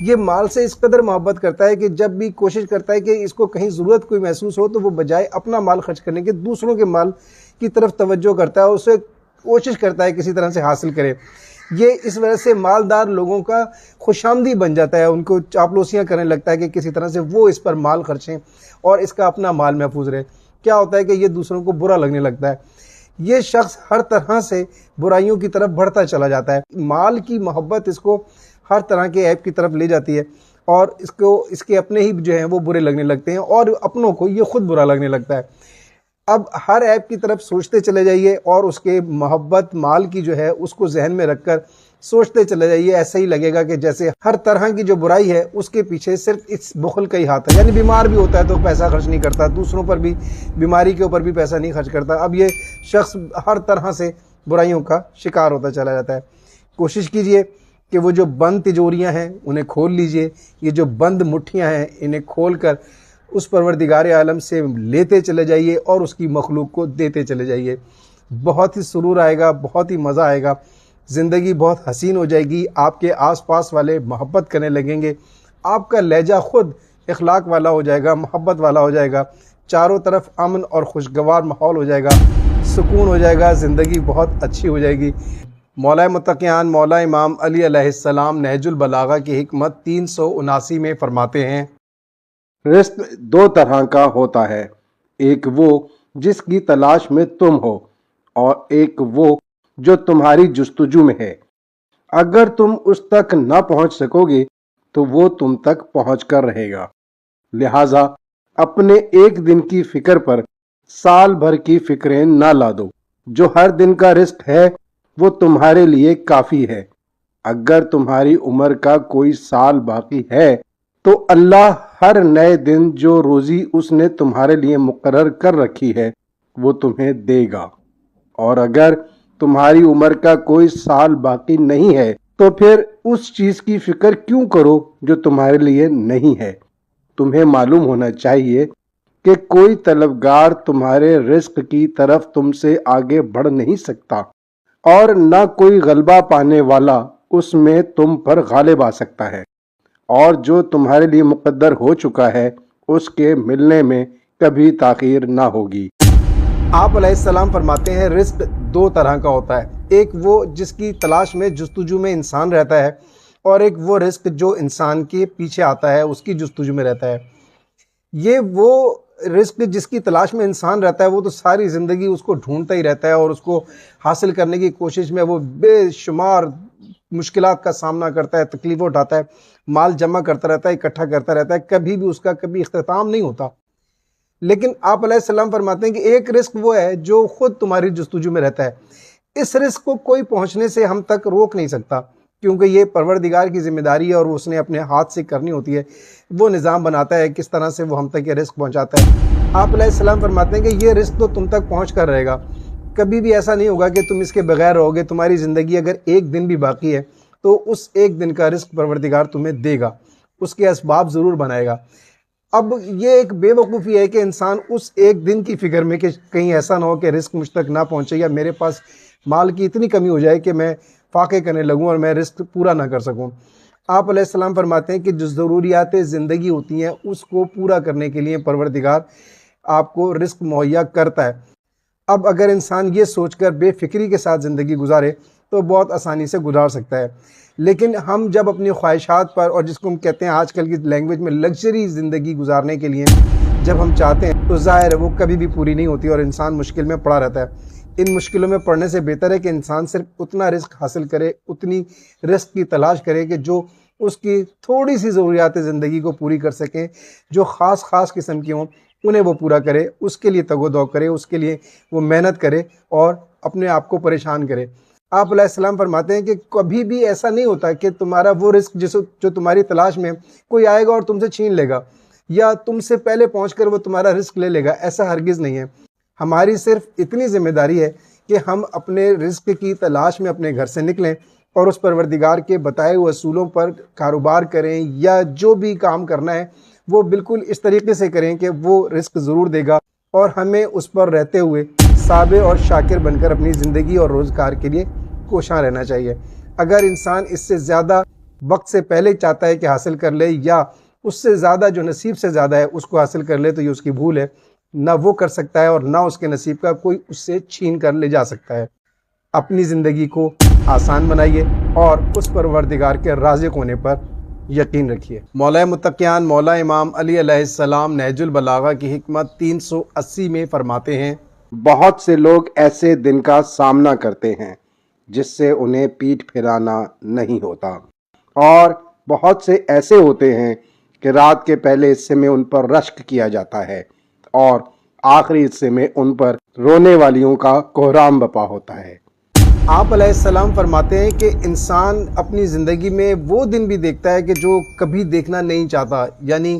Speaker 1: یہ مال سے اس قدر محبت کرتا ہے کہ جب بھی کوشش کرتا ہے کہ اس کو کہیں ضرورت کوئی محسوس ہو تو وہ بجائے اپنا مال خرچ کرنے کے دوسروں کے مال کی طرف توجہ کرتا ہے، اسے کوشش کرتا ہے کسی طرح سے حاصل کرے۔ یہ اس وجہ سے مالدار لوگوں کا خوش آمدی بن جاتا ہے، ان کو چاپلوسیاں کرنے لگتا ہے کہ کسی طرح سے وہ اس پر مال خرچیں اور اس کا اپنا مال محفوظ رہے۔ کیا ہوتا ہے کہ یہ دوسروں کو برا لگنے لگتا ہے۔ یہ شخص ہر طرح سے برائیوں کی طرف بڑھتا چلا جاتا ہے، مال کی محبت اس کو ہر طرح کے عیب کی طرف لے جاتی ہے، اور اس کے اپنے ہی جو ہیں وہ برے لگنے لگتے ہیں، اور اپنوں کو یہ خود برا لگنے لگتا ہے۔ اب ہر عیب کی طرف سوچتے چلے جائیے، اور اس کے محبت مال کی جو ہے اس کو ذہن میں رکھ کر سوچتے چلے جائیے، ایسا ہی لگے گا کہ جیسے ہر طرح کی جو برائی ہے اس کے پیچھے صرف اس بخل کا ہی ہاتھ ہے۔ یعنی بیمار بھی ہوتا ہے تو پیسہ خرچ نہیں کرتا، دوسروں پر بھی بیماری کے اوپر بھی پیسہ نہیں خرچ کرتا۔ اب یہ شخص ہر طرح سے برائیوں کا شکار ہوتا چلا جاتا ہے۔ کوشش کیجئے کہ وہ جو بند تجوریاں ہیں انہیں کھول لیجئے، یہ جو بند مٹھیاں ہیں انہیں کھول کر اس پروردگار عالم سے لیتے چلے جائیے اور اس کی مخلوق کو دیتے چلے جائیے۔ بہت ہی سرور آئے گا، بہت ہی مزہ آئے گا، زندگی بہت حسین ہو جائے گی، آپ کے آس پاس والے محبت کرنے لگیں گے، آپ کا لہجہ خود اخلاق والا ہو جائے گا، محبت والا ہو جائے گا، چاروں طرف امن اور خوشگوار ماحول ہو جائے گا، سکون ہو جائے گا، زندگی بہت اچھی ہو جائے گی۔ مولا متقیان مولا امام علی علیہ السلام نہج البلاغہ کی حکمت 379 میں فرماتے ہیں،
Speaker 2: رزق دو طرح کا ہوتا ہے، ایک وہ جس کی تلاش میں تم ہو، اور ایک وہ جو تمہاری جستجو میں ہے۔ اگر تم اس تک نہ پہنچ سکو گے تو وہ تم تک پہنچ کر رہے گا۔ لہٰذا اپنے ایک دن کی فکر پر سال بھر کی فکریں نہ لا دو۔ جو ہر دن کا رزق ہے وہ تمہارے لیے کافی ہے۔ اگر تمہاری عمر کا کوئی سال باقی ہے تو اللہ ہر نئے دن جو روزی اس نے تمہارے لیے مقرر کر رکھی ہے وہ تمہیں دے گا، اور اگر تمہاری عمر کا کوئی سال باقی نہیں ہے تو پھر اس چیز کی فکر کیوں کرو جو تمہارے لیے نہیں ہے۔ تمہیں معلوم ہونا چاہیے کہ کوئی طلبگار تمہارے رزق کی طرف تم سے آگے بڑھ نہیں سکتا، اور نہ کوئی غلبہ پانے والا اس میں تم پر غالب آ سکتا ہے، اور جو تمہارے لیے مقدر ہو چکا ہے اس کے ملنے میں کبھی تاخیر نہ ہوگی۔
Speaker 1: آپ علیہ السلام فرماتے ہیں رزق دو طرح کا ہوتا ہے، ایک وہ جس کی تلاش میں جستجو میں انسان رہتا ہے، اور ایک وہ رزق جو انسان کے پیچھے آتا ہے، اس کی جستجو میں رہتا ہے۔ یہ وہ رزق جس کی تلاش میں انسان رہتا ہے وہ تو ساری زندگی اس کو ڈھونڈتا ہی رہتا ہے، اور اس کو حاصل کرنے کی کوشش میں وہ بے شمار مشکلات کا سامنا کرتا ہے، تکلیفیں اٹھاتا ہے، مال جمع کرتا رہتا ہے، اکٹھا کرتا رہتا ہے، کبھی بھی اس کا کبھی اختتام نہیں ہوتا۔ لیکن آپ علیہ السلام فرماتے ہیں کہ ایک رزق وہ ہے جو خود تمہاری جستجو میں رہتا ہے۔ اس رزق کو کوئی پہنچنے سے ہم تک روک نہیں سکتا، کیونکہ یہ پروردگار کی ذمہ داری ہے اور اس نے اپنے ہاتھ سے کرنی ہوتی ہے۔ وہ نظام بناتا ہے کس طرح سے وہ ہم تک یہ رزق پہنچاتا ہے۔ آپ علیہ السلام فرماتے ہیں کہ یہ رزق تو تم تک پہنچ کر رہے گا، کبھی بھی ایسا نہیں ہوگا کہ تم اس کے بغیر رہو گے۔ تمہاری زندگی اگر ایک دن بھی باقی ہے تو اس ایک دن کا رزق پروردگار تمہیں دے گا، اس کے اسباب ضرور بنائے گا۔ اب یہ ایک بے وقوفی ہے کہ انسان اس ایک دن کی فکر میں کہ کہیں ایسا نہ ہو کہ رزق مجھ تک نہ پہنچے، یا میرے پاس مال کی اتنی کمی ہو جائے کہ میں فاقے کرنے لگوں اور میں رزق پورا نہ کر سکوں۔ آپ علیہ السلام فرماتے ہیں کہ جو ضروریات زندگی ہوتی ہیں اس کو پورا کرنے کے لیے پروردگار آپ کو رزق مہیا کرتا ہے۔ اب اگر انسان یہ سوچ کر بے فکری کے ساتھ زندگی گزارے تو بہت آسانی سے گزار سکتا ہے، لیکن ہم جب اپنی خواہشات پر، اور جس کو ہم کہتے ہیں آج کل کی لینگویج میں لگژری زندگی گزارنے کے لیے جب ہم چاہتے ہیں تو ظاہر ہے وہ کبھی بھی پوری نہیں ہوتی اور انسان مشکل میں پڑا رہتا ہے۔ ان مشکلوں میں پڑنے سے بہتر ہے کہ انسان صرف اتنا رزق حاصل کرے، اتنی رزق کی تلاش کرے کہ جو اس کی تھوڑی سی ضروریات زندگی کو پوری کر سکیں، جو خاص قسم کی ہوں انہیں وہ پورا کرے، اس کے لیے تگ و دو کرے، اس کے لیے وہ محنت کرے اور اپنے آپ کو پریشان کرے۔ آپ علیہ السلام فرماتے ہیں کہ کبھی بھی ایسا نہیں ہوتا کہ تمہارا وہ رزق جو تمہاری تلاش میں کوئی آئے گا اور تم سے چھین لے گا، یا تم سے پہلے پہنچ کر وہ تمہارا رزق لے لے گا، ایسا ہرگز نہیں ہے۔ ہماری صرف اتنی ذمہ داری ہے کہ ہم اپنے رزق کی تلاش میں اپنے گھر سے نکلیں اور اس پروردگار کے بتائے ہوئے اصولوں پر کاروبار کریں، یا جو بھی کام کرنا ہے وہ بالکل اس طریقے سے کریں کہ وہ رزق ضرور دے گا، اور ہمیں اس پر رہتے ہوئے صابر اور شاکر بن کر اپنی زندگی اور روزگار کے لیے کوشاں رہنا چاہیے۔ اگر انسان اس سے زیادہ وقت سے پہلے چاہتا ہے کہ حاصل کر لے، یا اس سے زیادہ جو نصیب سے زیادہ ہے اس کو حاصل کر لے، تو یہ اس کی بھول ہے۔ نہ وہ کر سکتا ہے اور نہ اس کے نصیب کا کوئی اس سے چھین کر لے جا سکتا ہے۔ اپنی زندگی کو آسان بنائیے اور اس پروردگار کے رازق ہونے پر یقین رکھیے۔ مولا متقیان مولا امام علی علیہ السلام نہج البلاغہ کی حکمت 380 میں فرماتے ہیں،
Speaker 2: بہت سے لوگ ایسے دن کا سامنا کرتے ہیں جس سے انہیں پیٹھ پھرانا نہیں ہوتا، اور بہت سے ایسے ہوتے ہیں کہ رات کے پہلے حصے میں ان پر رشک کیا جاتا ہے اور آخری حصے میں ان پر رونے والیوں کا کوہرام بپا ہوتا ہے۔
Speaker 1: آپ علیہ السلام فرماتے ہیں کہ انسان اپنی زندگی میں وہ دن بھی دیکھتا ہے کہ جو کبھی دیکھنا نہیں چاہتا، یعنی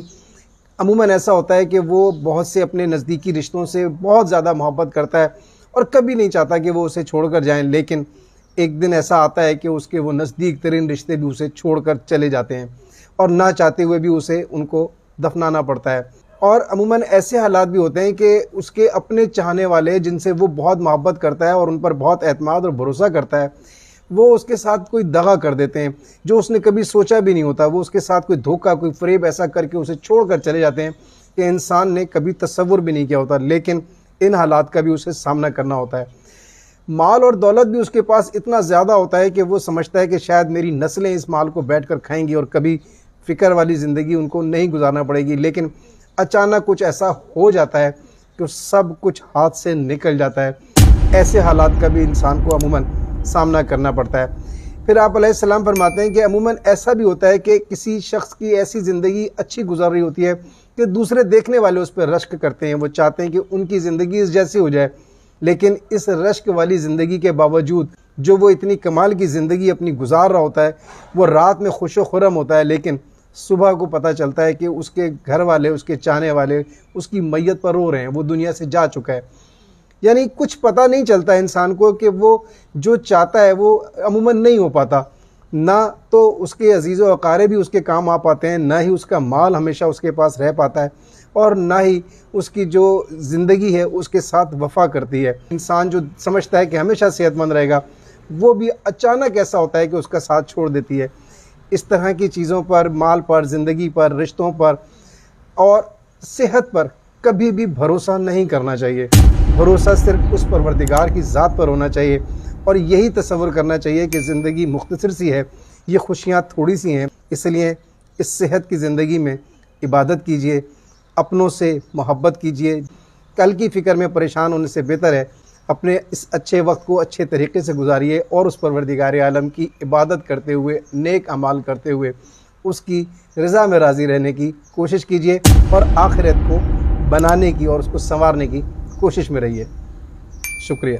Speaker 1: عموماً ایسا ہوتا ہے کہ وہ بہت سے اپنے نزدیکی رشتوں سے بہت زیادہ محبت کرتا ہے اور کبھی نہیں چاہتا کہ وہ اسے چھوڑ کر جائیں، لیکن ایک دن ایسا آتا ہے کہ اس کے وہ نزدیک ترین رشتے بھی اسے چھوڑ کر چلے جاتے ہیں، اور نہ چاہتے ہوئے بھی اسے ان کو دفنانا پڑتا ہے۔ اور عموماً ایسے حالات بھی ہوتے ہیں کہ اس کے اپنے چاہنے والے جن سے وہ بہت محبت کرتا ہے اور ان پر بہت اعتماد اور بھروسہ کرتا ہے، وہ اس کے ساتھ کوئی دغا کر دیتے ہیں جو اس نے کبھی سوچا بھی نہیں ہوتا۔ وہ اس کے ساتھ کوئی دھوکہ، کوئی فریب ایسا کر کے اسے چھوڑ کر چلے جاتے ہیں کہ انسان نے کبھی تصور بھی نہیں کیا ہوتا، لیکن ان حالات کا بھی اسے سامنا کرنا ہوتا ہے۔ مال اور دولت بھی اس کے پاس اتنا زیادہ ہوتا ہے کہ وہ سمجھتا ہے کہ شاید میری نسلیں اس مال کو بیٹھ کر کھائیں گی اور کبھی فکر والی زندگی ان کو نہیں گزارنا پڑے گی، لیکن اچانک کچھ ایسا ہو جاتا ہے کہ سب کچھ ہاتھ سے نکل جاتا ہے۔ ایسے حالات کا بھی انسان کو عموماً سامنا کرنا پڑتا ہے۔ پھر آپ علیہ السلام فرماتے ہیں کہ عموماً ایسا بھی ہوتا ہے کہ کسی شخص کی ایسی زندگی اچھی گزر رہی ہوتی ہے کہ دوسرے دیکھنے والے اس پہ رشک کرتے ہیں، وہ چاہتے ہیں کہ ان کی زندگی اس جیسی ہو جائے، لیکن اس رشک والی زندگی کے باوجود جو وہ اتنی کمال کی زندگی اپنی گزار رہا ہوتا ہے، وہ رات میں خوش و خرم ہوتا ہے، لیکن صبح کو پتہ چلتا ہے کہ اس کے گھر والے، اس کے چاہنے والے اس کی میت پر رو رہے ہیں، وہ دنیا سے جا چکا ہے۔ یعنی کچھ پتہ نہیں چلتا انسان کو کہ وہ جو چاہتا ہے وہ عموماً نہیں ہو پاتا۔ نہ تو اس کے عزیز و اقارب بھی اس کے کام آ پاتے ہیں، نہ ہی اس کا مال ہمیشہ اس کے پاس رہ پاتا ہے، اور نہ ہی اس کی جو زندگی ہے اس کے ساتھ وفا کرتی ہے۔ انسان جو سمجھتا ہے کہ ہمیشہ صحت مند رہے گا، وہ بھی اچانک ایسا ہوتا ہے کہ اس کا ساتھ چھوڑ دیتی ہے۔ اس طرح کی چیزوں پر، مال پر، زندگی پر، رشتوں پر اور صحت پر کبھی بھی بھروسہ نہیں کرنا چاہیے۔ بھروسہ صرف اس پروردگار کی ذات پر ہونا چاہیے، اور یہی تصور کرنا چاہیے کہ زندگی مختصر سی ہے، یہ خوشیاں تھوڑی سی ہیں، اس لیے اس صحت کی زندگی میں عبادت کیجئے، اپنوں سے محبت کیجئے۔ کل کی فکر میں پریشان ہونے سے بہتر ہے اپنے اس اچھے وقت کو اچھے طریقے سے گزاریے، اور اس پروردگار عالم کی عبادت کرتے ہوئے، نیک اعمال کرتے ہوئے اس کی رضا میں راضی رہنے کی کوشش کیجئے، اور آخرت کو بنانے کی اور اس کو سنوارنے کی کوشش میں رہیے۔ شکریہ۔